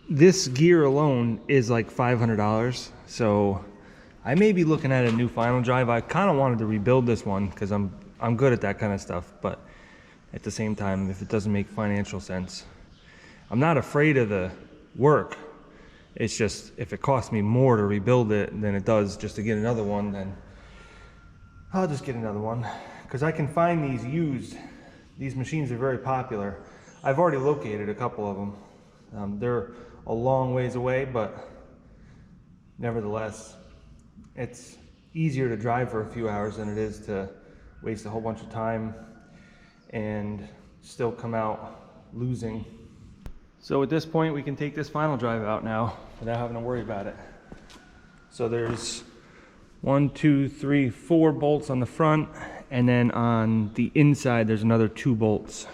this gear alone is like $500, so I may be looking at a new final drive. I kind of wanted to rebuild this one because I'm good at that kind of stuff, but at the same time, if it doesn't make financial sense, I'm not afraid of the work. It's just if it costs me more to rebuild it than it does just to get another one, then I'll just get another one, because I can find these used. These machines are very popular. I've already located a couple of them. They're a long ways away, but nevertheless, it's easier to drive for a few hours than it is to waste a whole bunch of time and still come out losing. So at this point, we can take this final drive out now without having to worry about it. So there's 1, 2, 3, 4 bolts on the front, and then on the inside there's another 2 bolts.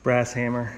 Brass hammer.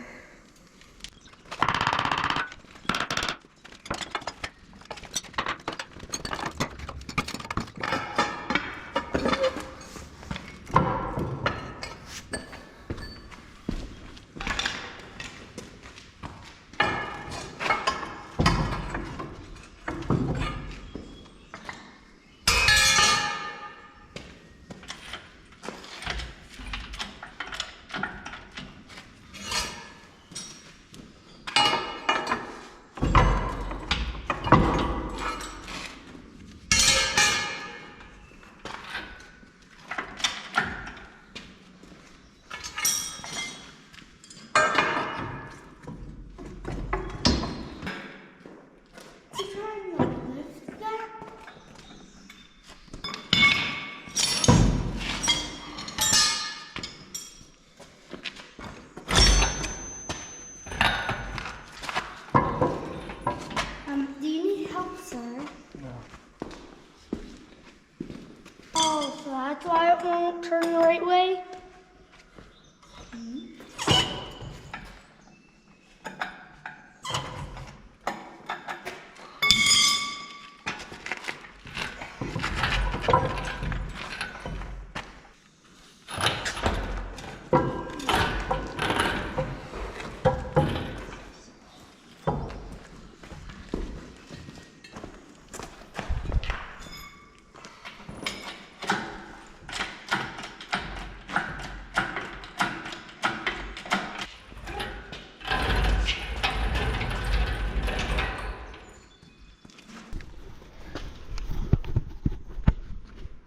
Do you need help, sir? No. Oh, so that's why it won't turn the right way?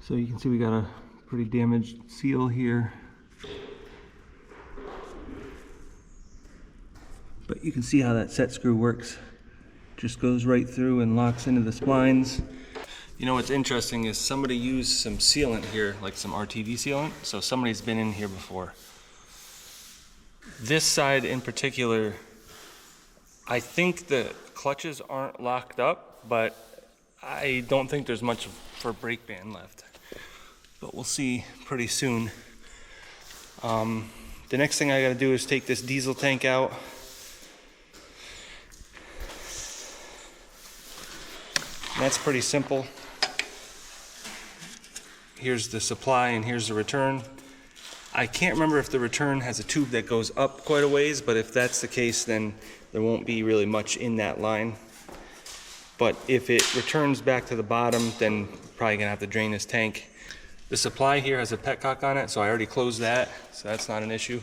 So you can see we got a pretty damaged seal here. But you can see how that set screw works. Just goes right through and locks into the splines. You know what's interesting is somebody used some sealant here, like some RTV sealant. So somebody's been in here before. This side in particular, I think the clutches aren't locked up, but I don't think there's much for brake band left. But we'll see pretty soon. The next thing I gotta do is take this diesel tank out. And that's pretty simple. Here's the supply and here's the return. I can't remember if the return has a tube that goes up quite a ways, but if that's the case, then there won't be really much in that line. But if it returns back to the bottom, then probably gonna have to drain this tank. The supply here has a petcock on it, so I already closed that, so that's not an issue.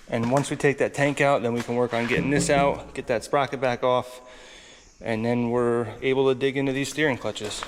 And once we take that tank out, then we can work on getting this out, get that sprocket back off, and then we're able to dig into these steering clutches.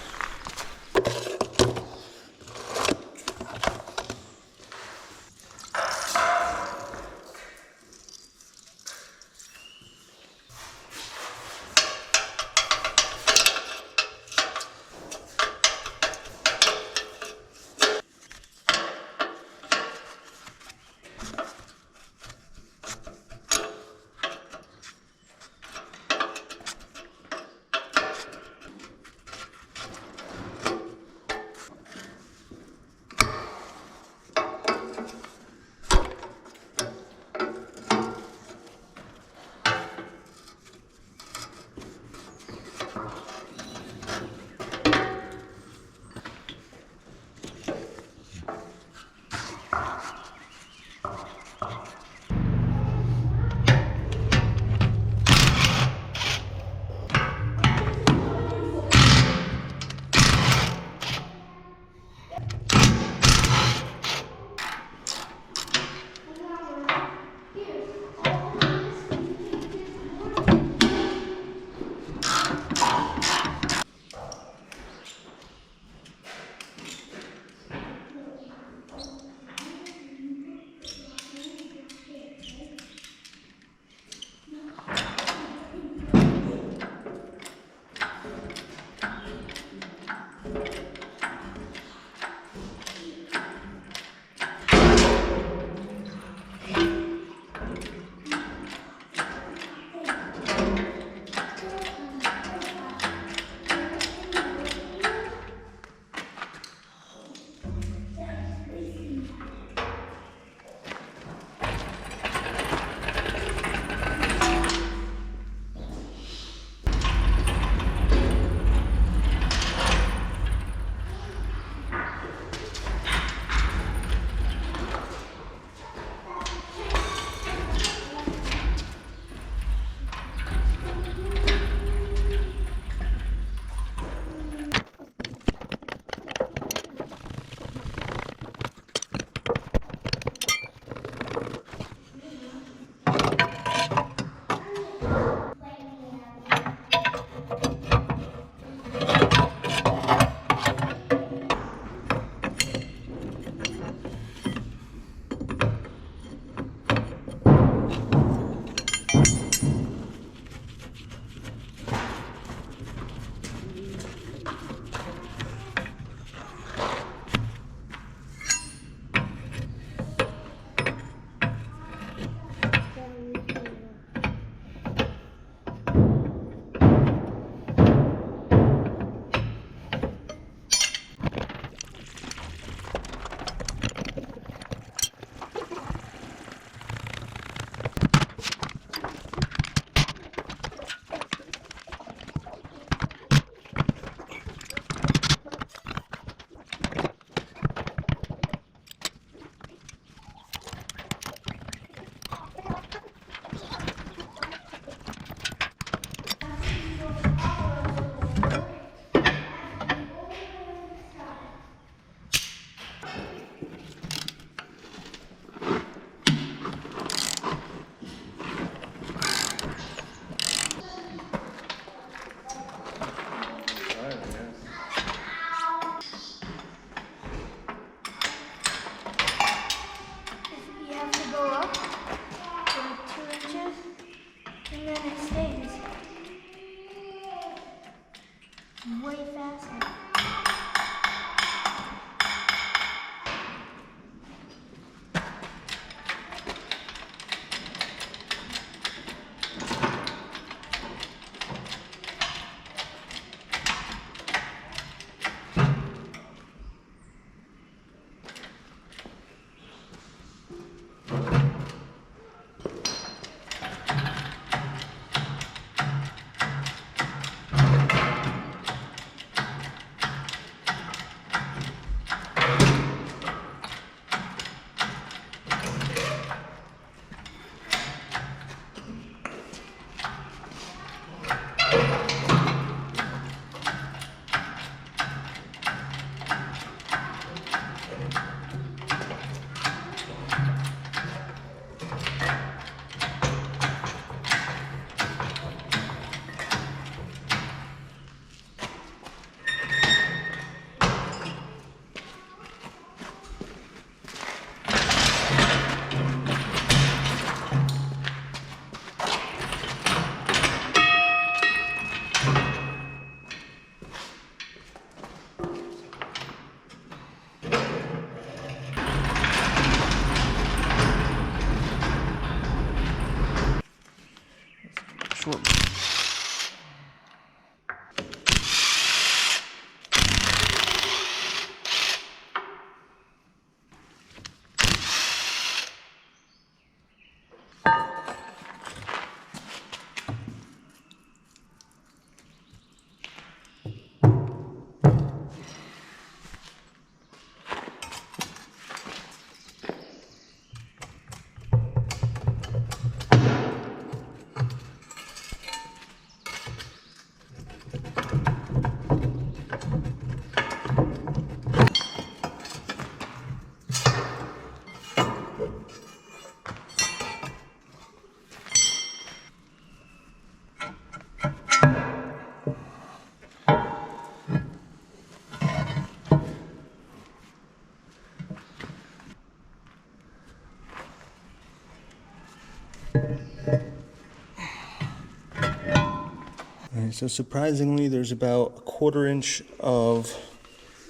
So surprisingly, there's about a 1/4 inch of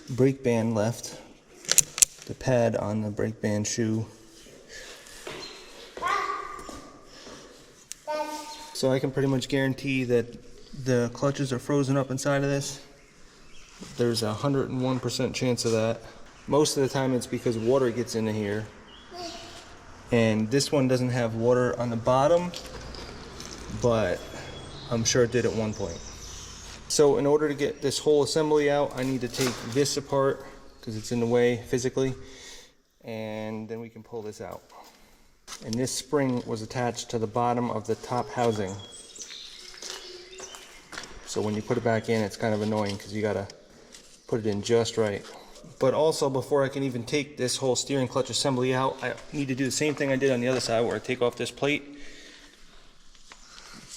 brake band left. The pad on the brake band shoe. So I can pretty much guarantee that the clutches are frozen up inside of this. There's a 101% chance of that. Most of the time it's because water gets into here. And this one doesn't have water on the bottom, but I'm sure it did at one point. So in order to get this whole assembly out, I need to take this apart because it's in the way physically, and then we can pull this out. And this spring was attached to the bottom of the top housing. So when you put it back in, it's kind of annoying because you gotta put it in just right. But also, before I can even take this whole steering clutch assembly out, I need to do the same thing I did on the other side, where I take off this plate,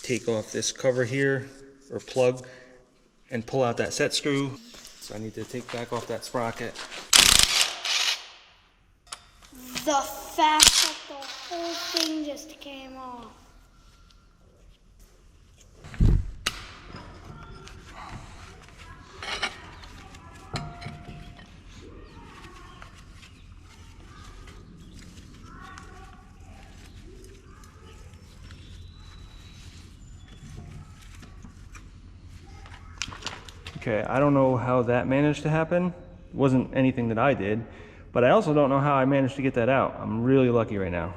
take off this cover here, or plug, and pull out that set screw. So I need to take back off that sprocket. The fact that the whole thing just came off. Okay, I don't know how that managed to happen. It wasn't anything that I did, but I also don't know how I managed to get that out. I'm really lucky right now.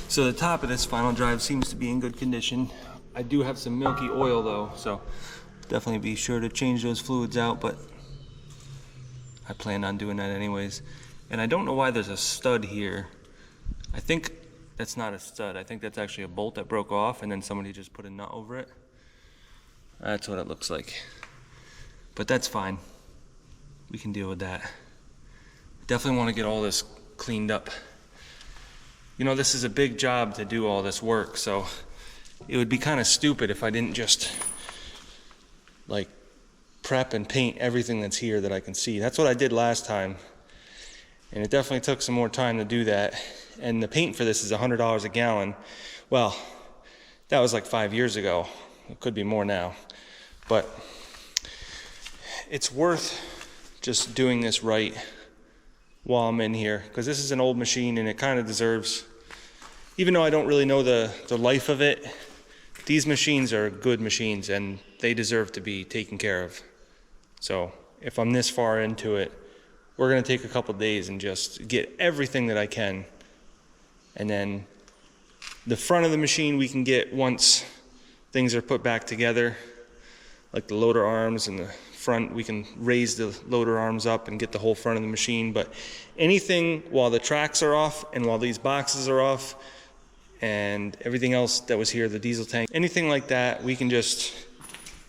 So the top of this final drive seems to be in good condition. I do have some milky oil though, so definitely be sure to change those fluids out, but I plan on doing that anyways. And I don't know why there's a stud here. I think that's not a stud. I think that's actually a bolt that broke off and then somebody just put a nut over it. That's what it looks like. But that's fine. We can deal with that. Definitely want to get all this cleaned up. You know, this is a big job to do all this work, so it would be kind of stupid if I didn't just like prep and paint everything that's here that I can see. That's what I did last time, and it definitely took some more time to do that. And the paint for this is $100 a gallon. Well, that was like 5 years ago. It could be more now, but it's worth just doing this right while I'm in here, because this is an old machine and it kind of deserves, even though I don't really know the life of it, these machines are good machines and they deserve to be taken care of. So if I'm this far into it, we're gonna take a couple days and just get everything that I can. And then the front of the machine we can get once things are put back together, like the loader arms and the front, we can raise the loader arms up and get the whole front of the machine. But anything while the tracks are off and while these boxes are off and everything else that was here, the diesel tank, anything like that, we can just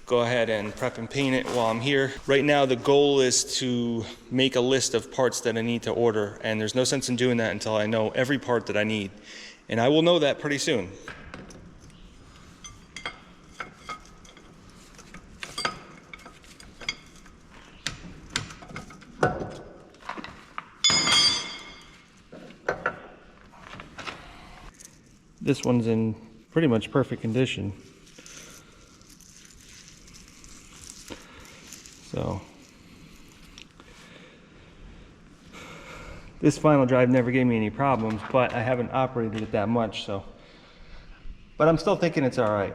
go ahead and prep and paint it while I'm here. Right now the goal is to make a list of parts that I need to order, and there's no sense in doing that until I know every part that I need, and I will know that pretty soon. This one's in pretty much perfect condition. So this final drive never gave me any problems, but I haven't operated it that much, so. But I'm still thinking it's all right.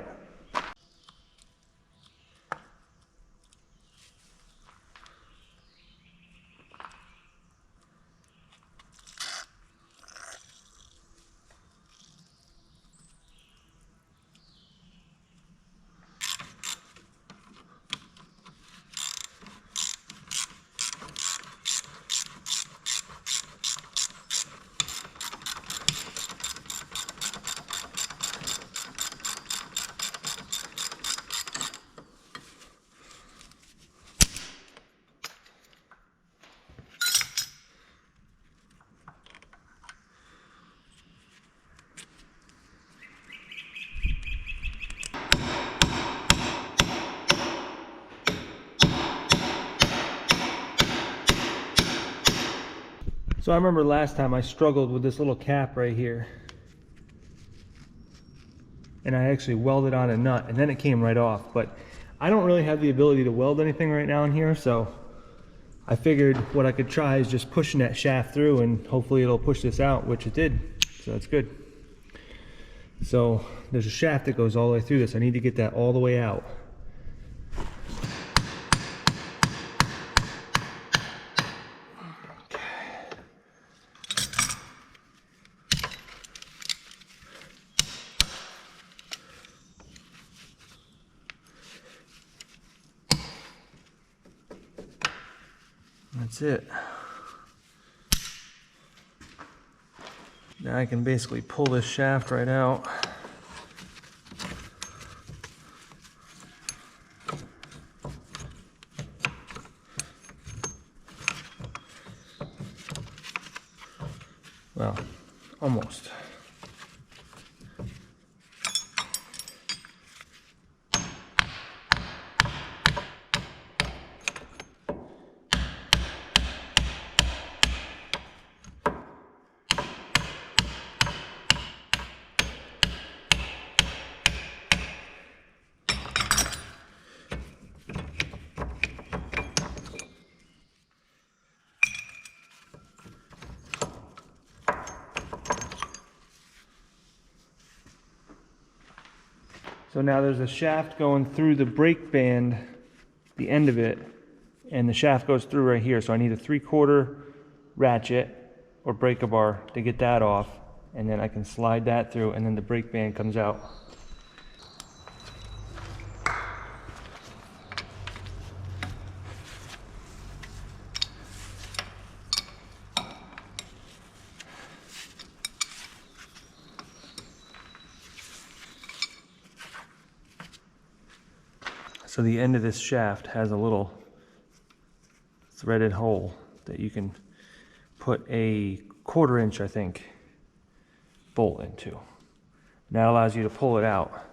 So I remember last time I struggled with this little cap right here. And I actually welded on a nut and then it came right off. But I don't really have the ability to weld anything right now in here, so I figured what I could try is just pushing that shaft through and hopefully it'll push this out, which it did. So that's good. So there's a shaft that goes all the way through this. I need to get that all the way out. That's it. Now I can basically pull this shaft right out. Well, almost. So now there's a shaft going through the brake band, the end of it, and the shaft goes through right here. So I need a 3/4 ratchet or breaker bar to get that off, and then I can slide that through and then the brake band comes out. So the end of this shaft has a little threaded hole that you can put a 1/4 inch, I think, bolt into. And that allows you to pull it out.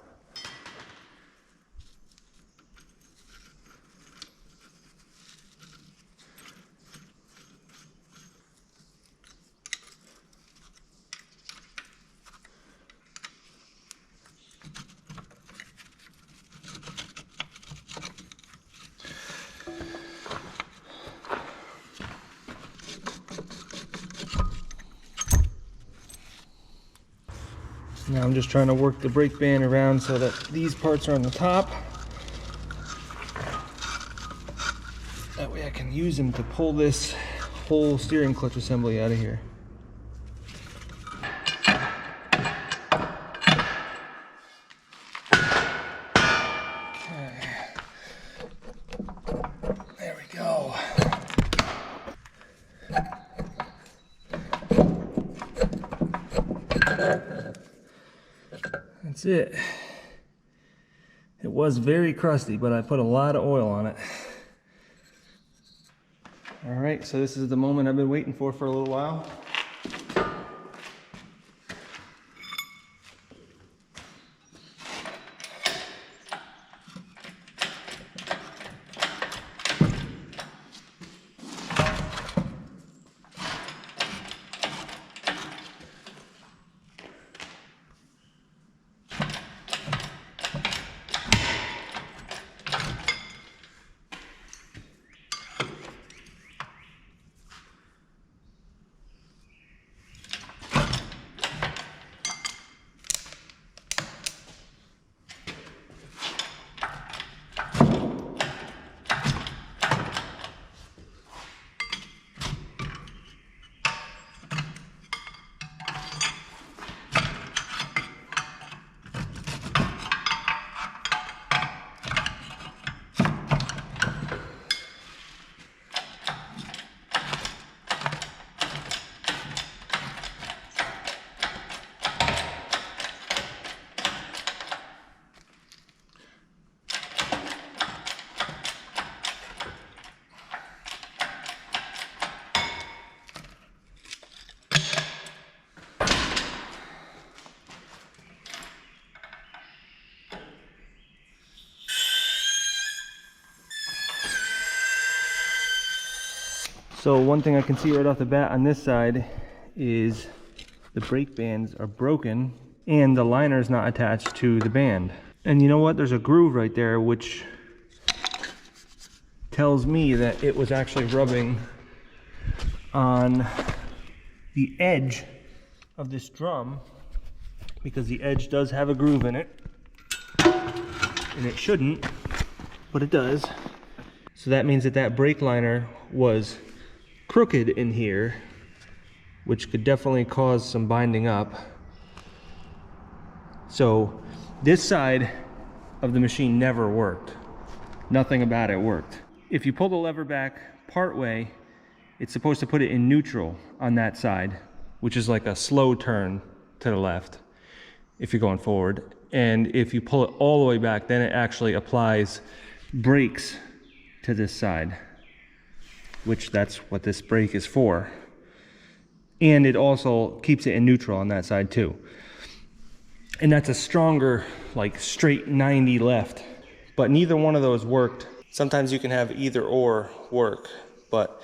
Now I'm just trying to work the brake band around so that these parts are on the top. That way I can use them to pull this whole steering clutch assembly out of here. Okay. There we go. That's it. It was very crusty, but I put a lot of oil on it. All right, so this is the moment I've been waiting for a little while. So one thing I can see right off the bat on this side is the brake bands are broken and the liner is not attached to the band. And you know what? There's a groove right there which tells me that it was actually rubbing on the edge of this drum, because the edge does have a groove in it, and it shouldn't, but it does. So that means that that brake liner was crooked in here, which could definitely cause some binding up. So this side of the machine never worked. Nothing about it worked. If you pull the lever back part way, it's supposed to put it in neutral on that side, which is like a slow turn to the left if you're going forward. And if you pull it all the way back, then it actually applies brakes to this side, which that's what this brake is for. And it also keeps it in neutral on that side too. And that's a stronger, like straight 90 left. But neither one of those worked. Sometimes you can have either or work, but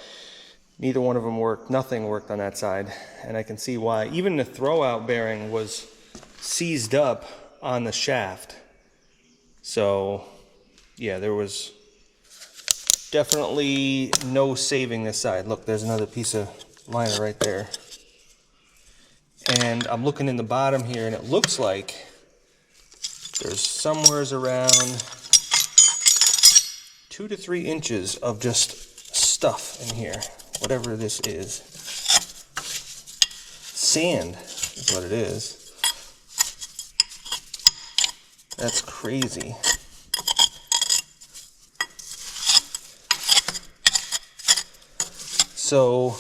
neither one of them worked. Nothing worked on that side. And I can see why. Even the throwout bearing was seized up on the shaft. So yeah, there was definitely no saving this side. Look, there's another piece of liner right there. And I'm looking in the bottom here, and it looks like there's somewheres around 2 to 3 inches of just stuff in here, whatever this is. Sand is what it is. That's crazy. So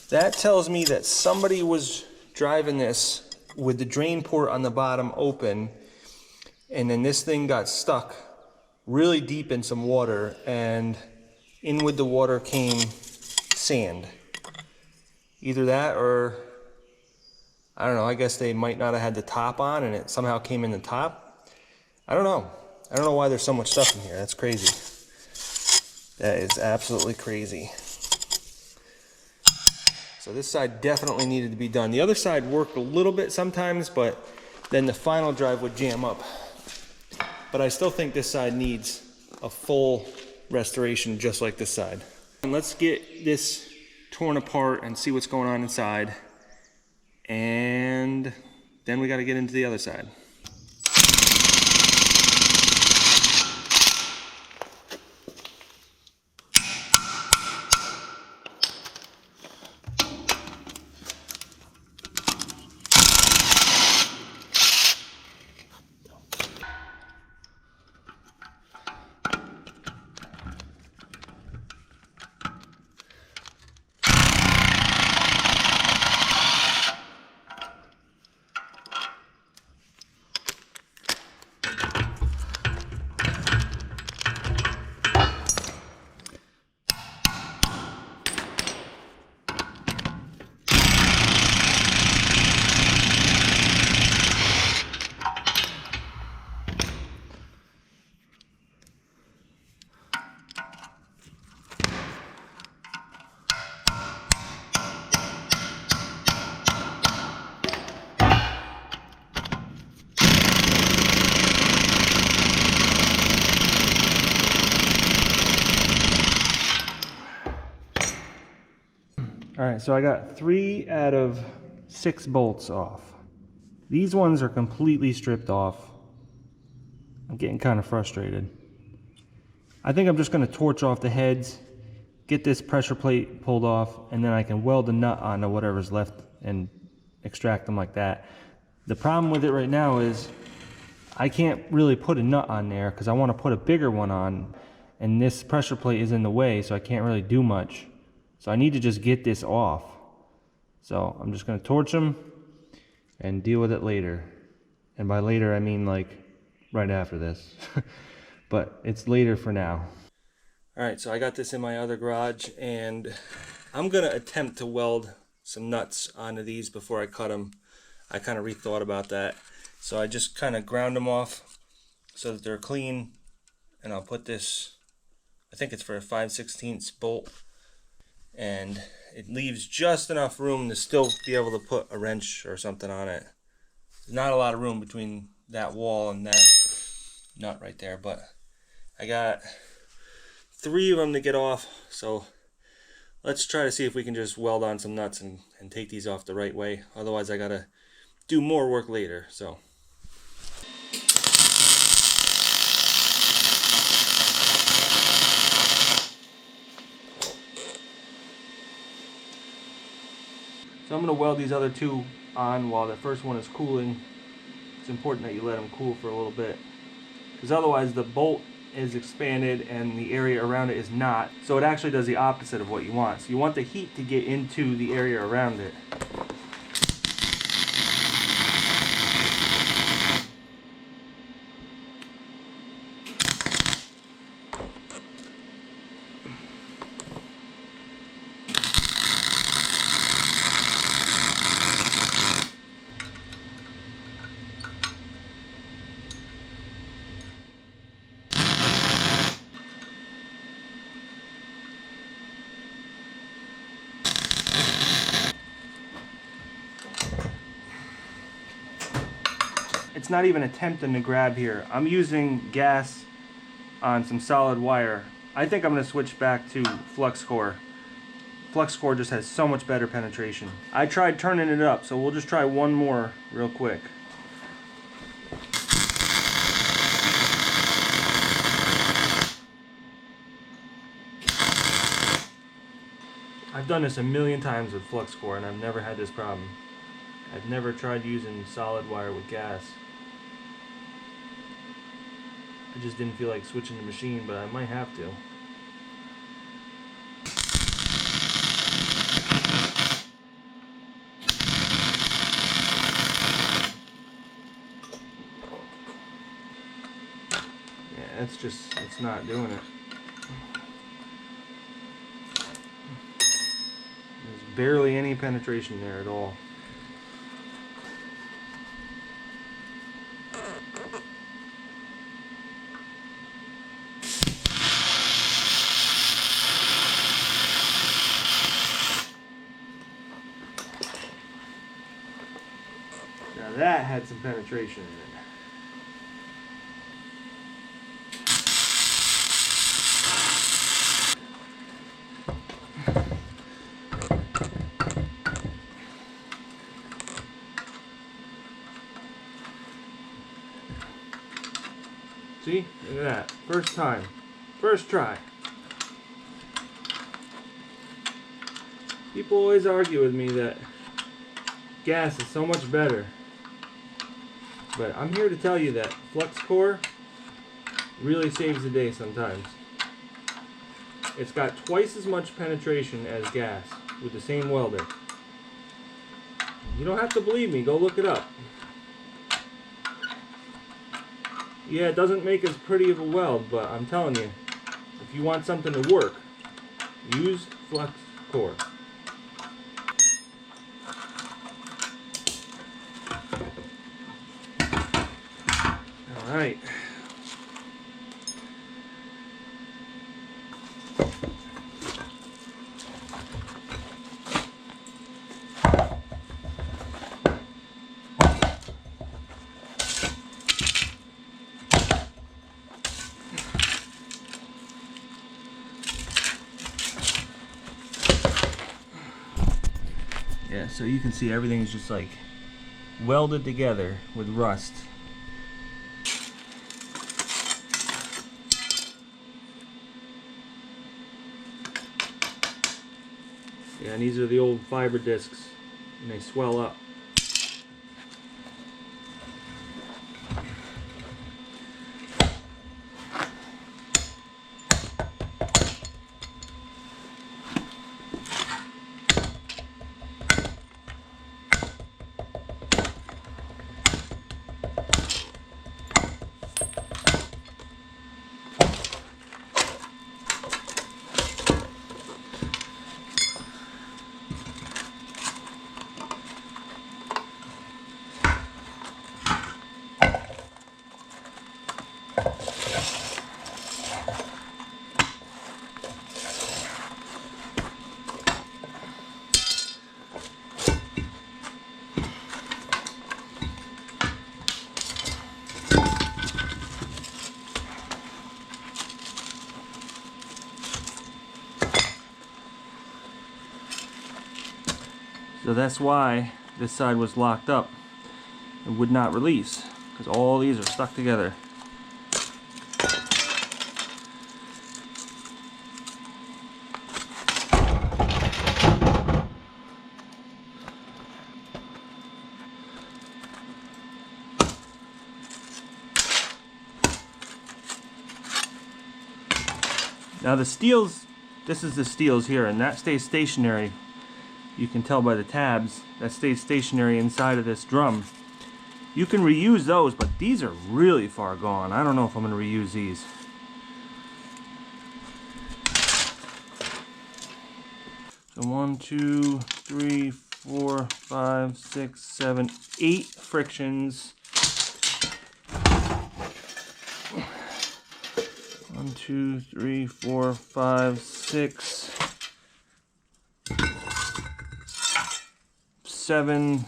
that tells me that somebody was driving this with the drain port on the bottom open, and then this thing got stuck really deep in some water, and in with the water came sand. Either that, or I don't know, I guess they might not have had the top on and it somehow came in the top. I don't know. I don't know why there's so much stuff in here. That's crazy. That is absolutely crazy. So this side definitely needed to be done. The other side worked a little bit sometimes, but then the final drive would jam up. But I still think this side needs a full restoration just like this side. And let's get this torn apart and see what's going on inside. And then we got to get into the other side. All right, so I got 3 out of 6 bolts off. These ones are completely stripped off. I'm getting kind of frustrated. I think I'm just going to torch off the heads, get this pressure plate pulled off, and then I can weld the nut onto whatever's left and extract them like that. The problem with it right now is I can't really put a nut on there because I want to put a bigger one on, and this pressure plate is in the way, so I can't really do much. So I need to just get this off. So I'm just going to torch them and deal with it later. And by later, I mean like right after this. But it's later for now. All right, so I got this in my other garage, and I'm going to attempt to weld some nuts onto these before I cut them. I kind of rethought about that. So I just kind of ground them off so that they're clean. And I'll put this, I think it's for a 5/16 bolt. and it leaves just enough room to still be able to put a wrench or something on it. There's not a lot of room between that wall and that nut right there, but I got 3 of them to get off, so let's try to see if we can just weld on some nuts and take these off the right way. Otherwise I gotta do more work later. So I'm going to weld these other 2 on while the first one is cooling. It's important that you let them cool for a little bit, because otherwise the bolt is expanded and the area around it is not. So it actually does the opposite of what you want. So you want the heat to get into the area around it. It's not even attempting to grab here. I'm using gas on some solid wire. I think I'm going to switch back to flux core. Flux core just has so much better penetration. I tried turning it up, so we'll just try one more real quick. I've done this a million times with flux core and I've never had this problem. I've never tried using solid wire with gas. I just didn't feel like switching the machine, but I might have to. Yeah, it's not doing it. There's barely any penetration there at all. Now that had some penetration in it. See? Look at that. First time. First try. People always argue with me that gas is so much better. But I'm here to tell you that flux core really saves the day sometimes. It's got twice as much penetration as gas with the same welder. You don't have to believe me, go look it up. Yeah, it doesn't make as pretty of a weld, but I'm telling you, if you want something to work, use flux core. Alright. Yeah, so you can see everything's just like welded together with rust. Yeah, and these are the old fiber discs, and they swell up. So that's why this side was locked up. It would not release because all these are stuck together. Now the steels, this is the steels here, and that stays stationary. You can tell by the tabs, that stays stationary inside of this drum. You can reuse those, but these are really far gone. I don't know if I'm going to reuse these. So 1, 2, 3, 4, 5, 6, 7, 8 frictions. 1, 2, 3, 4, 5, 6, 7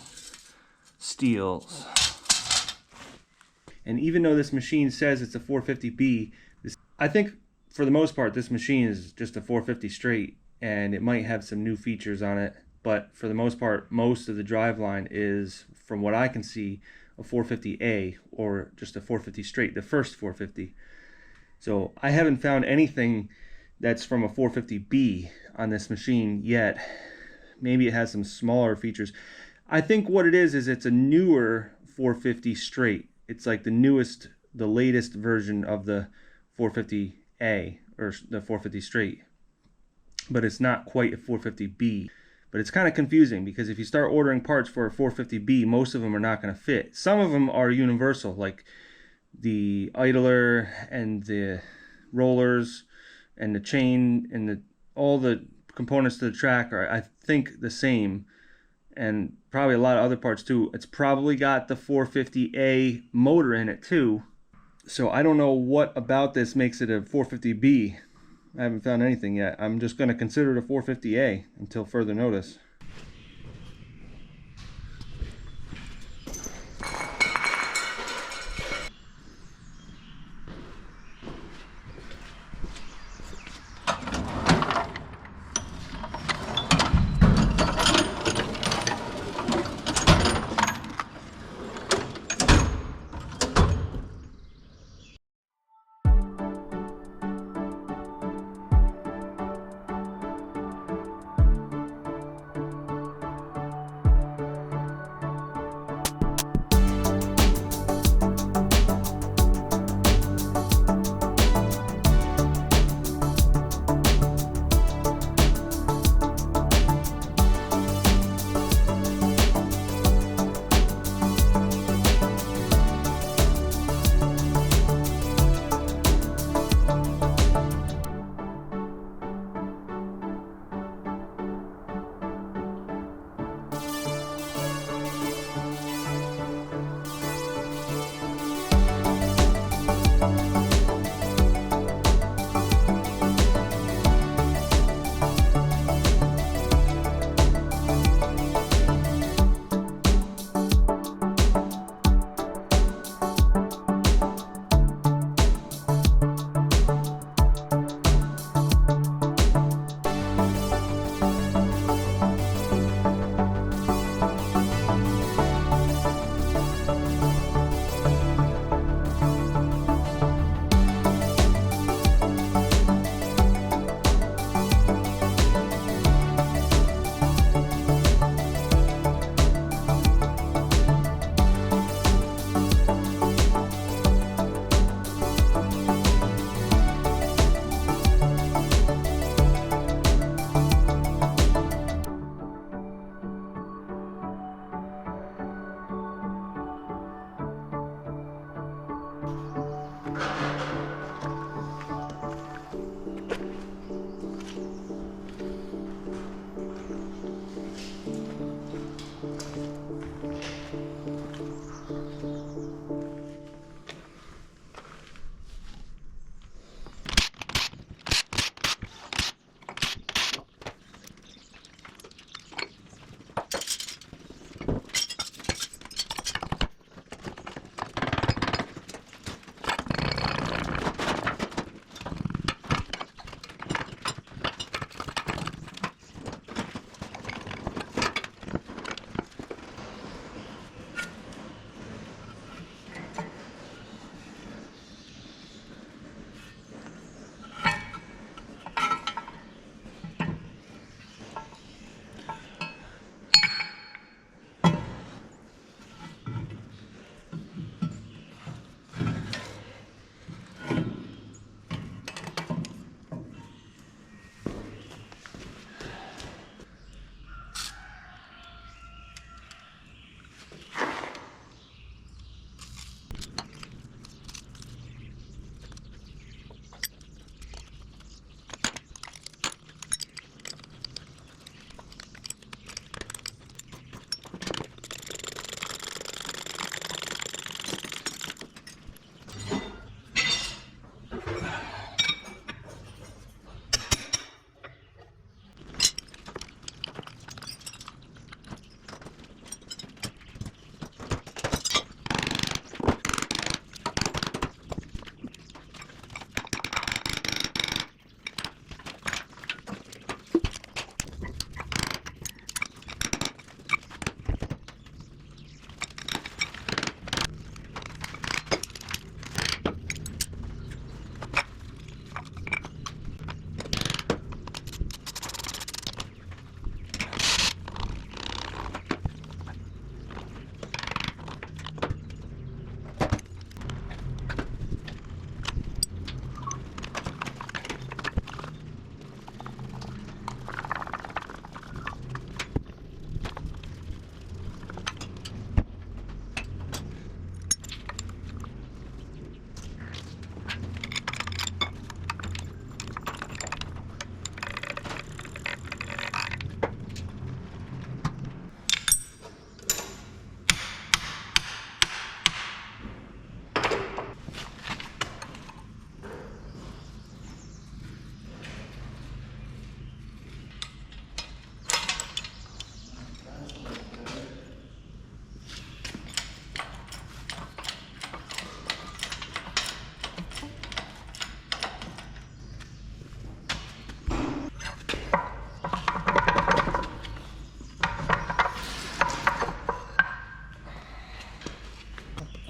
steels. And even though this machine says it's a 450B, I think for the most part this machine is just a 450 straight, and it might have some new features on it, but for the most part, most of the driveline is, from what I can see, a 450A or just a 450 straight, the first 450. So I haven't found anything that's from a 450B on this machine yet. Maybe it has some smaller features. I think what it is it's a newer 450 straight. It's like the newest, the latest version of the 450A or the 450 straight. But it's not quite a 450B. But it's kind of confusing because if you start ordering parts for a 450B, most of them are not going to fit. Some of them are universal, like the idler and the rollers and the chain and all the components to the track are, I think, the same, and probably a lot of other parts too. It's probably got the 450A motor in it too, so I don't know what about this makes it a 450B. I haven't found anything yet. I'm just going to consider it a 450A until further notice.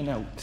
looking out.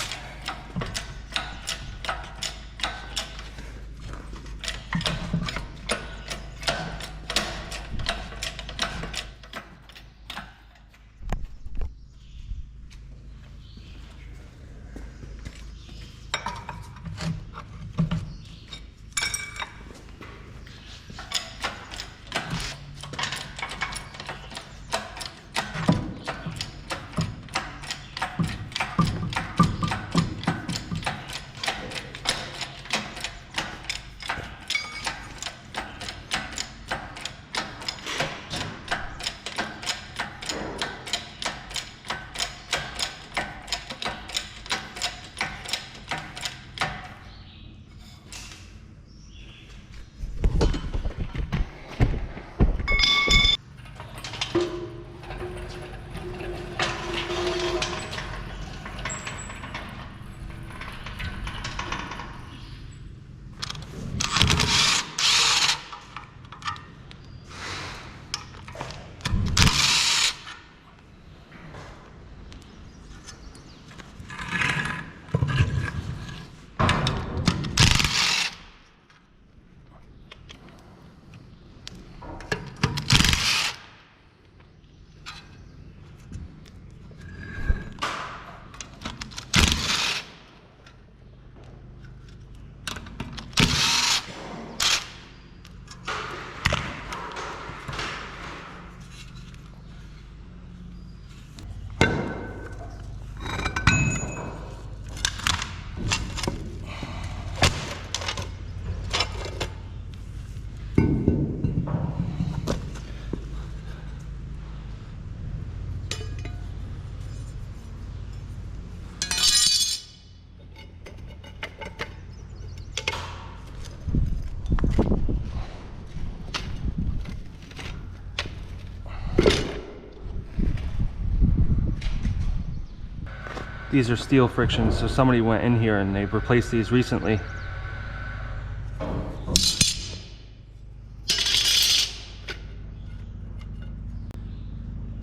These are steel frictions, so somebody went in here and they replaced these recently.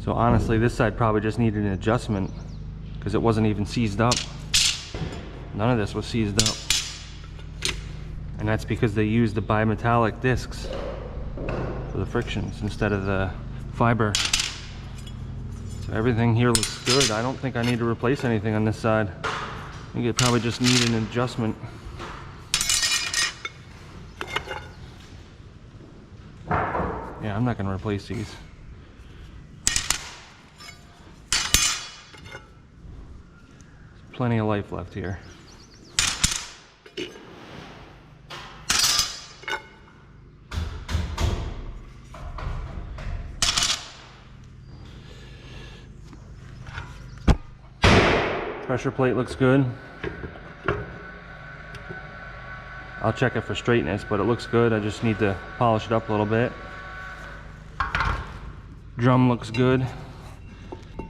So honestly, this side probably just needed an adjustment because it wasn't even seized up. None of this was seized up. And that's because they used the bimetallic discs for the frictions instead of the fiber. So everything here looks good. I don't think I need to replace anything on this side. I think it probably just needed an adjustment. Yeah, I'm not going to replace these. There's plenty of life left here. Pressure plate looks good. I'll check it for straightness, but it looks good. I just need to polish it up a little bit. Drum looks good.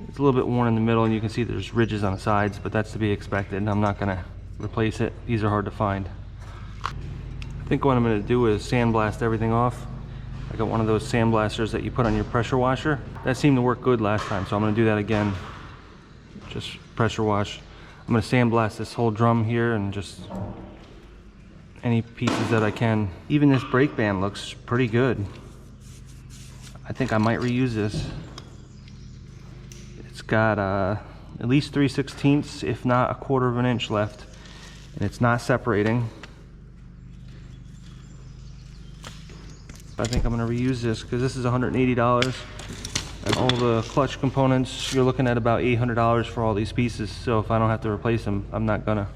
It's a little bit worn in the middle and you can see there's ridges on the sides, but that's to be expected. I'm not gonna replace it. These are hard to find. I think what I'm gonna do is sandblast everything off. I got one of those sandblasters that you put on your pressure washer. That seemed to work good last time, so I'm gonna do that again. Just pressure wash. I'm gonna sandblast this whole drum here and just any pieces that I can. Even this brake band looks pretty good. I think I might reuse this. It's got at least 3/16, if not 1/4 of an inch left, and it's not separating. I think I'm gonna reuse this because this is $180. And all the clutch components, you're looking at about $800 for all these pieces. So if I don't have to replace them, I'm not gonna.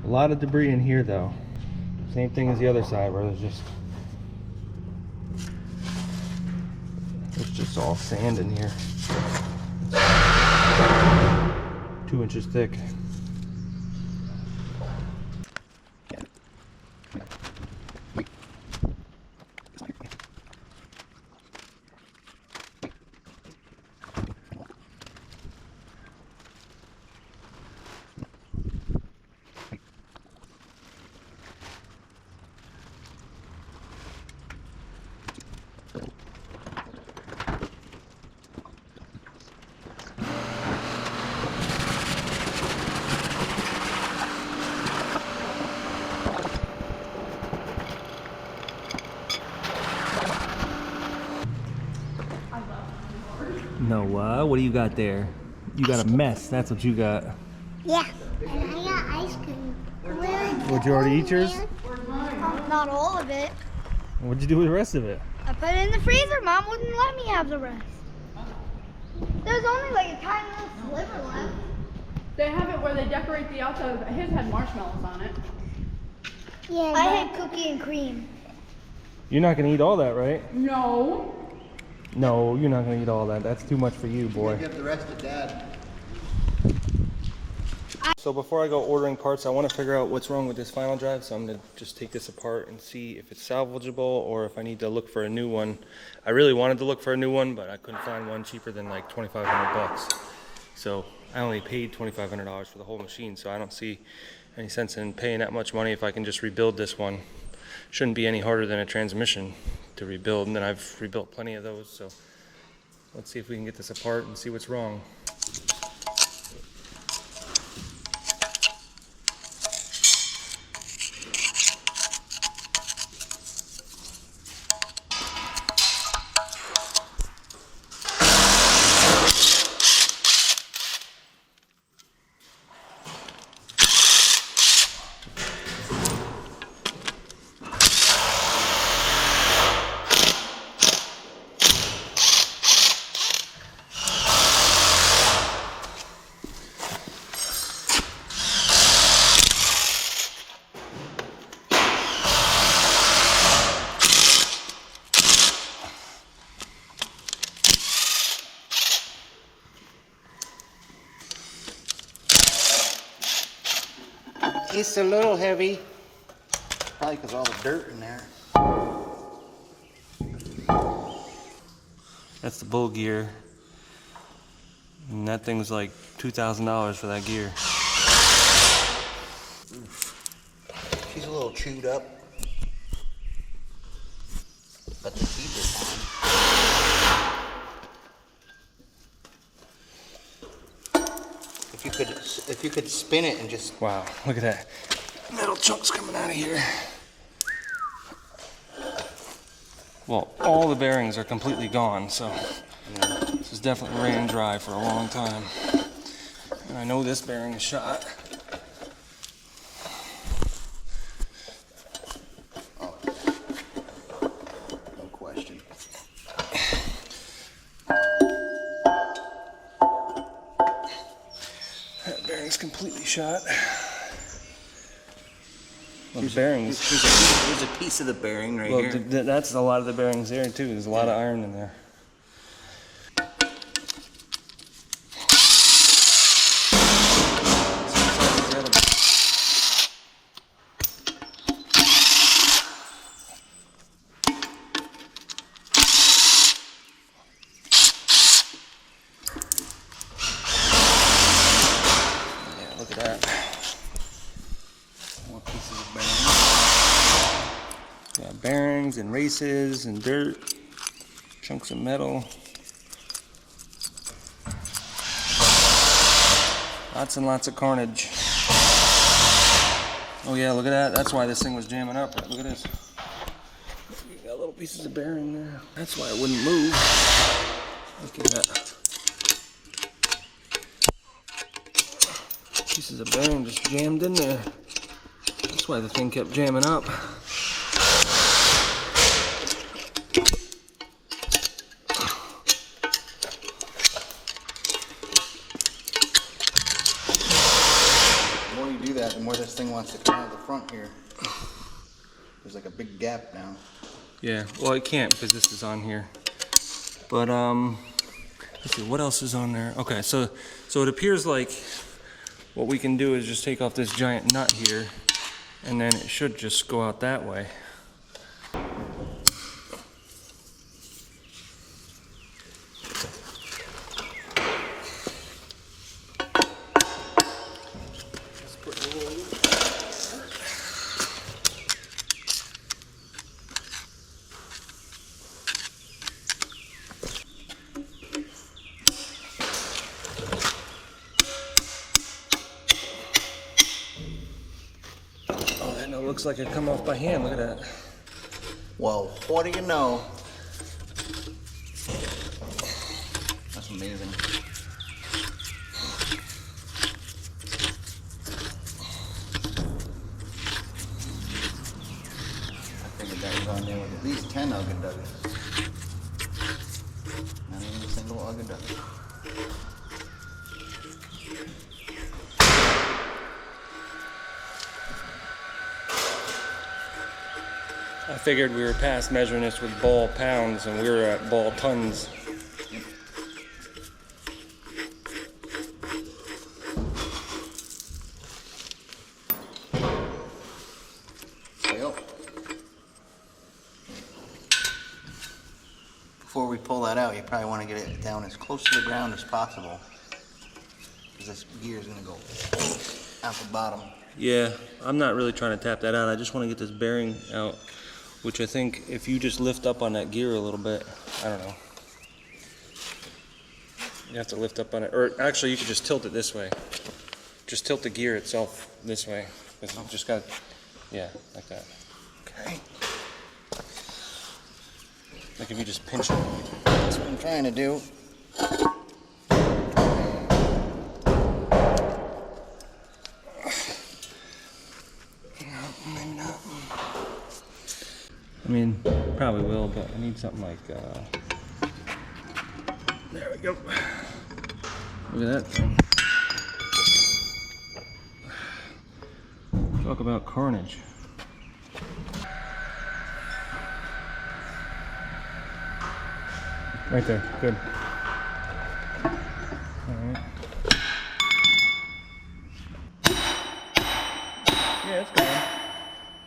A lot of debris in here though. Same thing as the other side where there's just all sand in here. 2 inches thick. What do you got there? You got a mess. That's what you got. Yeah, and I got ice cream. Would you already eat yours? Not all of it. What'd you do with the rest of it? I put it in the freezer. Mom wouldn't let me have the rest. There's only like a tiny little sliver left. They have it where they decorate the outside. His had marshmallows on it. Yeah, I had cookie and cream. You're not gonna eat all that, right? No. No, you're not gonna eat all that. That's too much for you, boy. Give the rest to Dad. So before I go ordering parts, I want to figure out what's wrong with this final drive. So I'm gonna just take this apart and see if it's salvageable or if I need to look for a new one. I really wanted to look for a new one, but I couldn't find one cheaper than like 2,500 bucks. So I only paid $2,500 for the whole machine. So I don't see any sense in paying that much money if I can just rebuild this one. Shouldn't be any harder than a transmission to rebuild, and then I've rebuilt plenty of those. So let's see if we can get this apart and see what's wrong. It's a little heavy. Probably because all the dirt in there. That's the bull gear. And that thing's like $2,000 for that gear. She's a little chewed up. But the teeth are fine. If you could spin it and just... Wow, look at that. Metal chunks coming out of here. Well, all the bearings are completely gone, so this is definitely ran dry for a long time. And I know this bearing is shot. Oh, no question. That bearing's completely shot. Well, the bearings. Here's a piece of the bearing right here. That's a lot of the bearings there too. There's a lot of iron in there. Yeah, look at that. More pieces of bearing. Yeah, bearings and races and dirt, chunks of metal. Lots and lots of carnage. Oh yeah, look at that. That's why this thing was jamming up. Look at this. You got little pieces of bearing there. That's why it wouldn't move. Look at that. Pieces of bearing just jammed in there. That's why the thing kept jamming up. The more you do that, the more this thing wants to come out of the front here. There's like a big gap now. Yeah, well it can't because this is on here. But let's see, what else is on there? Okay, so it appears like what we can do is just take off this giant nut here, and then it should just go out that way. Oh, that nut looks like it come off by hand. Look at that. Well, what do you know? That's amazing. I figured that was on there with at least 10 Ugga-Duggas. Not even a single Ugga-Dugga. I figured we were past measuring this with ball pounds and we were at ball tons. Yep. Before we pull that out, you probably want to get it down as close to the ground as possible, because this gear is going to go out the bottom. Yeah, I'm not really trying to tap that out. I just want to get this bearing out, which I think if you just lift up on that gear a little bit, I don't know. You have to lift up on it, or actually you could just tilt it this way. Just tilt the gear itself this way. It's just got, yeah, like that. Okay. Like if you just pinch it. That's what I'm trying to do. Maybe not. I mean, probably will, but I need something like, there we go. Look at that thing. Talk about carnage. Right there, good. Alright. Yeah, it's going.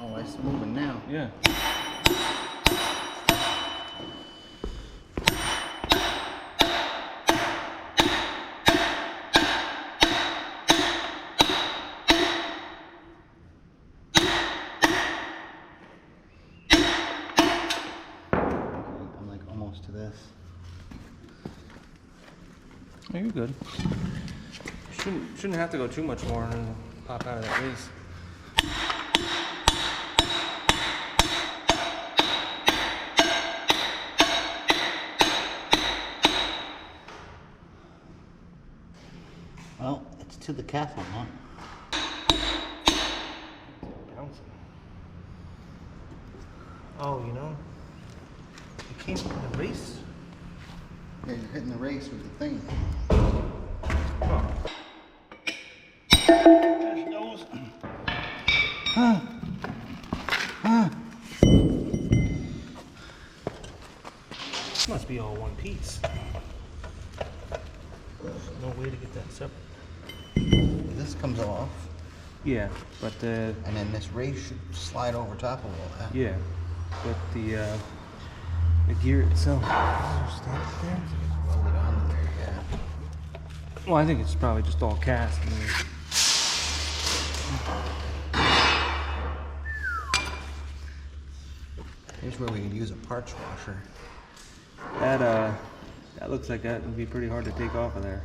Oh, it's moving now. Yeah. I'm like almost to this. Oh, you're good. Shouldn't have to go too much more and then pop out of that race. Well, it's to the castle, huh? Bouncing. Oh, you know, it came from the race. Yeah, you're hitting the race with the thing. Oh. There's nose. Huh. Huh. Must be all one piece. There's no way to get that separate. This comes off, Yeah, but and then this race should slide over top of all that. yeah, but the gear itself. Stand it there? Weld it on there, yeah. Well, I think it's probably just all cast. I mean, Here's where we could use a parts washer. that looks like that would be pretty hard to take off of there.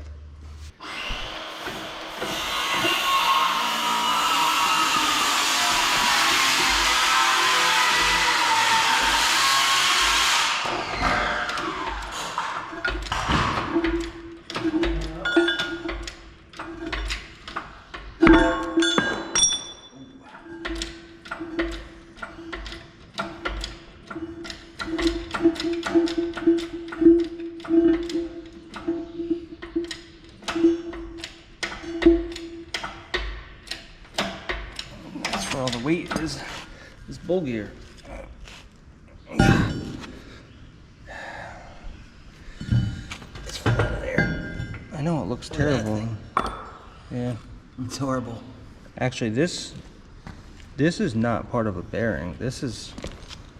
That's where all the weight is bull gear. Let's fall out of there. I know it looks terrible. Yeah. It's horrible. Actually, this is not part of a bearing. This is,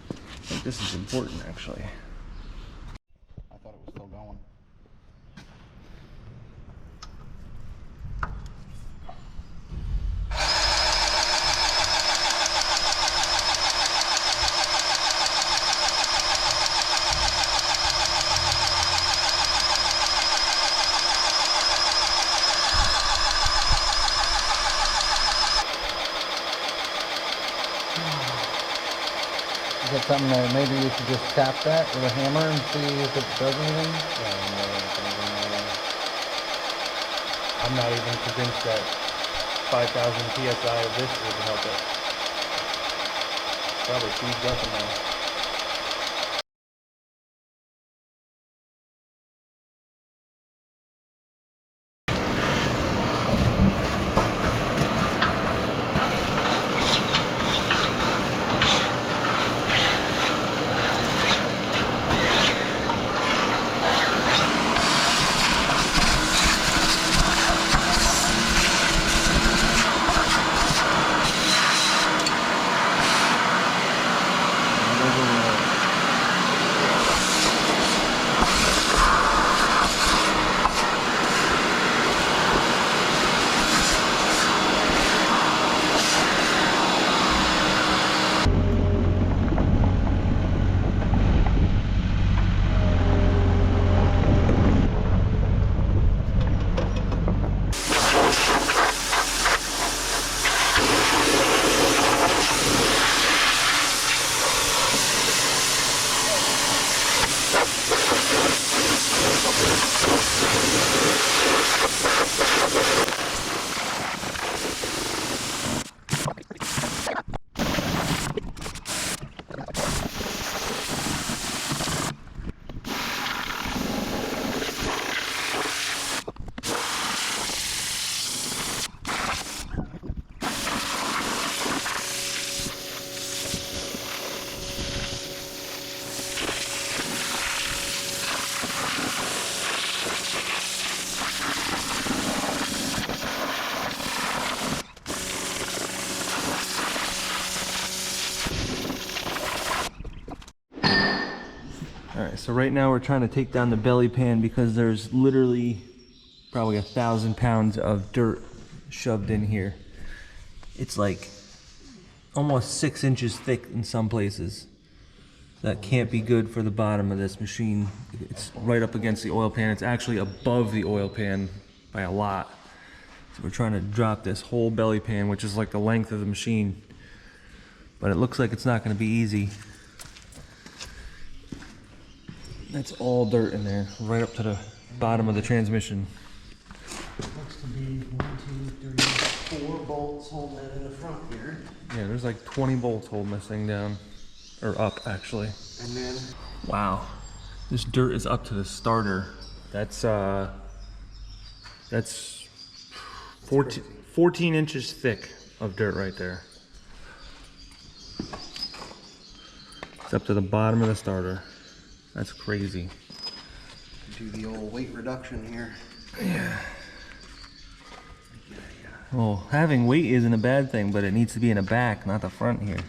I think this is important actually. I thought it was still going. Is that something that maybe we should just tap that with a hammer and see if it does anything? I'm not even convinced that 5,000 psi of this would help it. Probably seized up in there. Alright, so right now we're trying to take down the belly pan because there's literally probably 1,000 pounds of dirt shoved in here. It's like almost 6 inches thick in some places. That can't be good for the bottom of this machine. It's right up against the oil pan. It's actually above the oil pan by a lot. So we're trying to drop this whole belly pan, which is like the length of the machine. But it looks like it's not going to be easy. That's all dirt in there, right up to the bottom of the transmission. Looks to be 1, 2, 3, 4 bolts holding it in the front here. Yeah, there's like 20 bolts holding this thing down. Or up, actually. And then... Wow. This dirt is up to the starter. That's 14 inches thick of dirt right there. It's up to the bottom of the starter. That's crazy. Do the old weight reduction here. Yeah. Well, having weight isn't a bad thing, but it needs to be in the back, not the front here.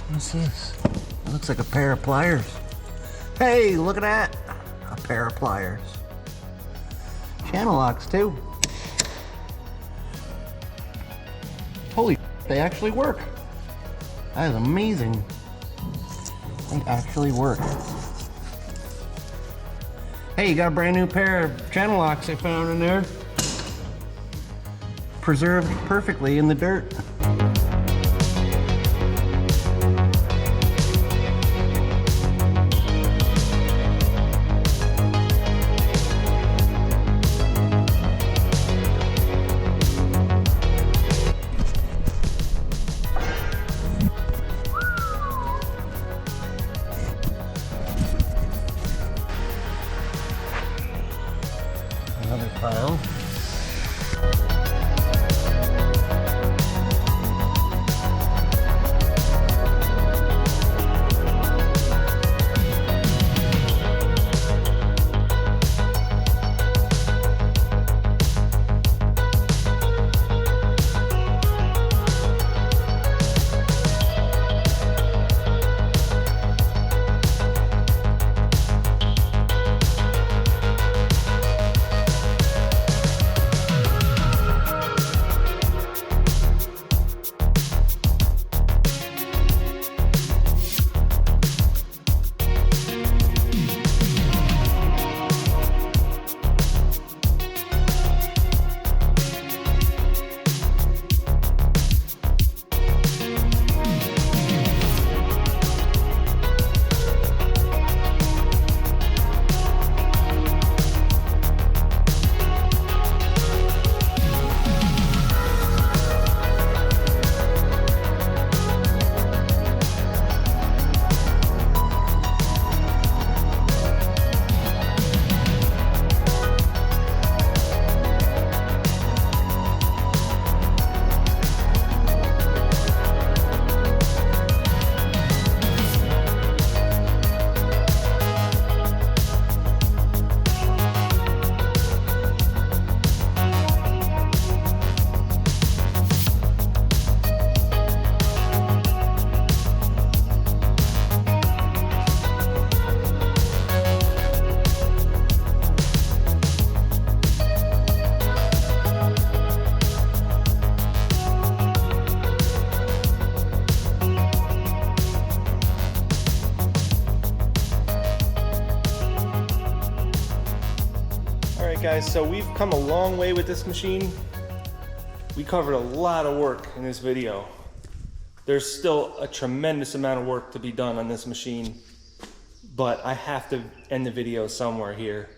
What's this? It looks like a pair of pliers. Hey, look at that! A pair of pliers. Channel locks too. Holy, they actually work. That is amazing. They actually work. Hey, you got a brand new pair of channel locks I found in there. Preserved perfectly in the dirt. guys, so we've come a long way with this machine. We covered a lot of work in this video. There's still a tremendous amount of work to be done on this machine, but I have to end the video somewhere here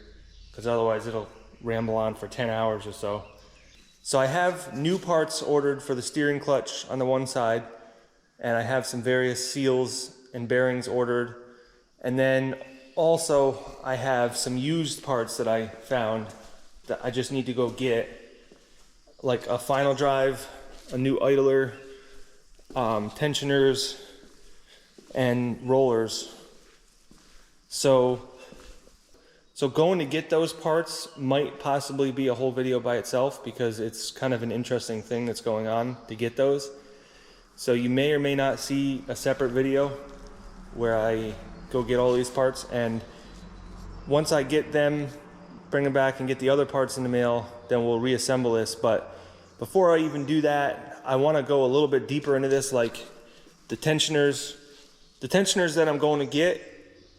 because otherwise it'll ramble on for 10 hours or so. So I have new parts ordered for the steering clutch on the one side, and I have some various seals and bearings ordered. And then also I have some used parts that I found that I just need to go get, like a final drive, a new idler, tensioners, and rollers. So going to get those parts might possibly be a whole video by itself because it's kind of an interesting thing that's going on to get those. So you may or may not see a separate video where I go get all these parts, and once I get them, bring them back and get the other parts in the mail, then we'll reassemble this. But before I even do that, I want to go a little bit deeper into this, like the tensioners that I'm going to get,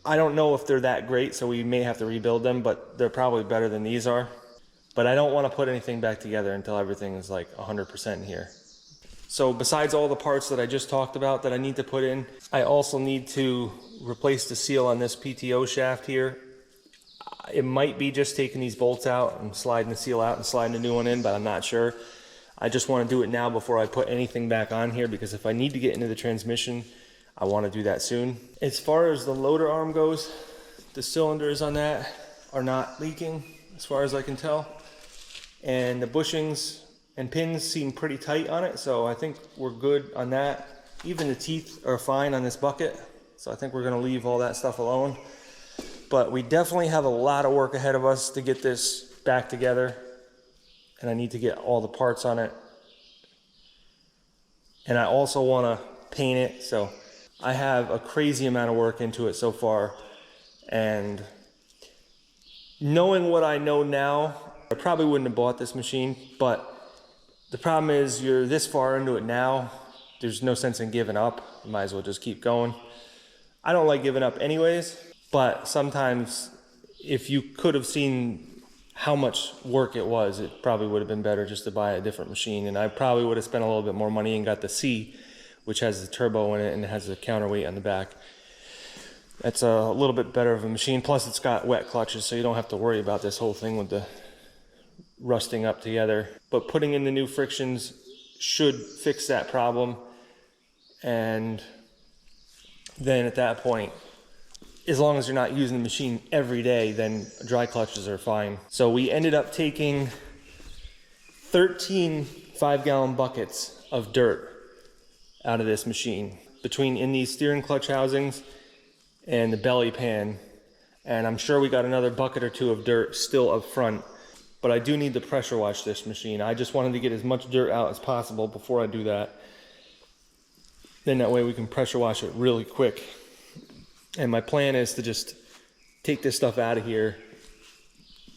I don't know if they're that great, so we may have to rebuild them, but they're probably better than these are. But I don't want to put anything back together until everything is like 100% in here. So besides all the parts that I just talked about that I need to put in, I also need to replace the seal on this PTO shaft here. It might be just taking these bolts out and sliding the seal out and sliding a new one in, but I'm not sure. I just want to do it now before I put anything back on here, because if I need to get into the transmission, I want to do that soon. As far as the loader arm goes, the cylinders on that are not leaking as far as I can tell. And the bushings and pins seem pretty tight on it, so I think we're good on that. Even the teeth are fine on this bucket, so I think we're gonna leave all that stuff alone. But we definitely have a lot of work ahead of us to get this back together, and I need to get all the parts on it. And I also wanna paint it, so I have a crazy amount of work into it so far. And knowing what I know now, I probably wouldn't have bought this machine, but the problem is you're this far into it now, there's no sense in giving up. You might as well just keep going. I don't like giving up anyways, but sometimes if you could have seen how much work it was, it probably would have been better just to buy a different machine. And I probably would have spent a little bit more money and got the C, which has the turbo in it and it has a counterweight on the back. That's a little bit better of a machine. Plus it's got wet clutches, so you don't have to worry about this whole thing with the rusting up together. But putting in the new frictions should fix that problem. And then at that point, as long as you're not using the machine every day, then dry clutches are fine. So we ended up taking 13 5-gallon buckets of dirt out of this machine, between in these steering clutch housings and the belly pan. And I'm sure we got another bucket or two of dirt still up front. But I do need to pressure wash this machine. I just wanted to get as much dirt out as possible before I do that. Then that way we can pressure wash it really quick. And my plan is to just take this stuff out of here,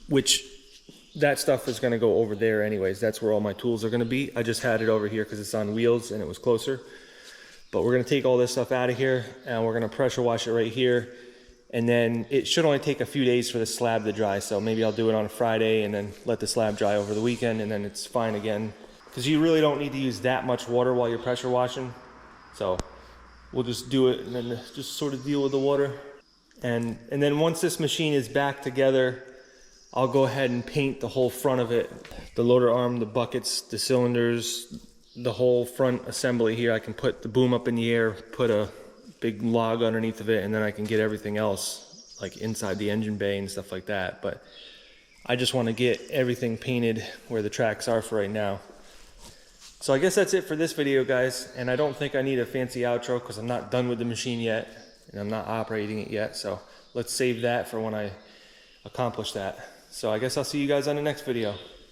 which that stuff is gonna go over there anyways. That's where all my tools are gonna be. I just had it over here because it's on wheels and it was closer. But we're gonna take all this stuff out of here and we're gonna pressure wash it right here. And then it should only take a few days for the slab to dry. So maybe I'll do it on a Friday and then let the slab dry over the weekend, and then it's fine again. Because you really don't need to use that much water while you're pressure washing. So we'll just do it and then just sort of deal with the water. And then once this machine is back together, I'll go ahead and paint the whole front of it. The loader arm, the buckets, the cylinders, the whole front assembly here. I can put the boom up in the air, put a big log underneath of it, and then I can get everything else like inside the engine bay and stuff like that. But I just want to get everything painted where the tracks are for right now. So I guess that's it for this video, guys. And I don't think I need a fancy outro because I'm not done with the machine yet and I'm not operating it yet. So let's save that for when I accomplish that. So I guess I'll see you guys on the next video.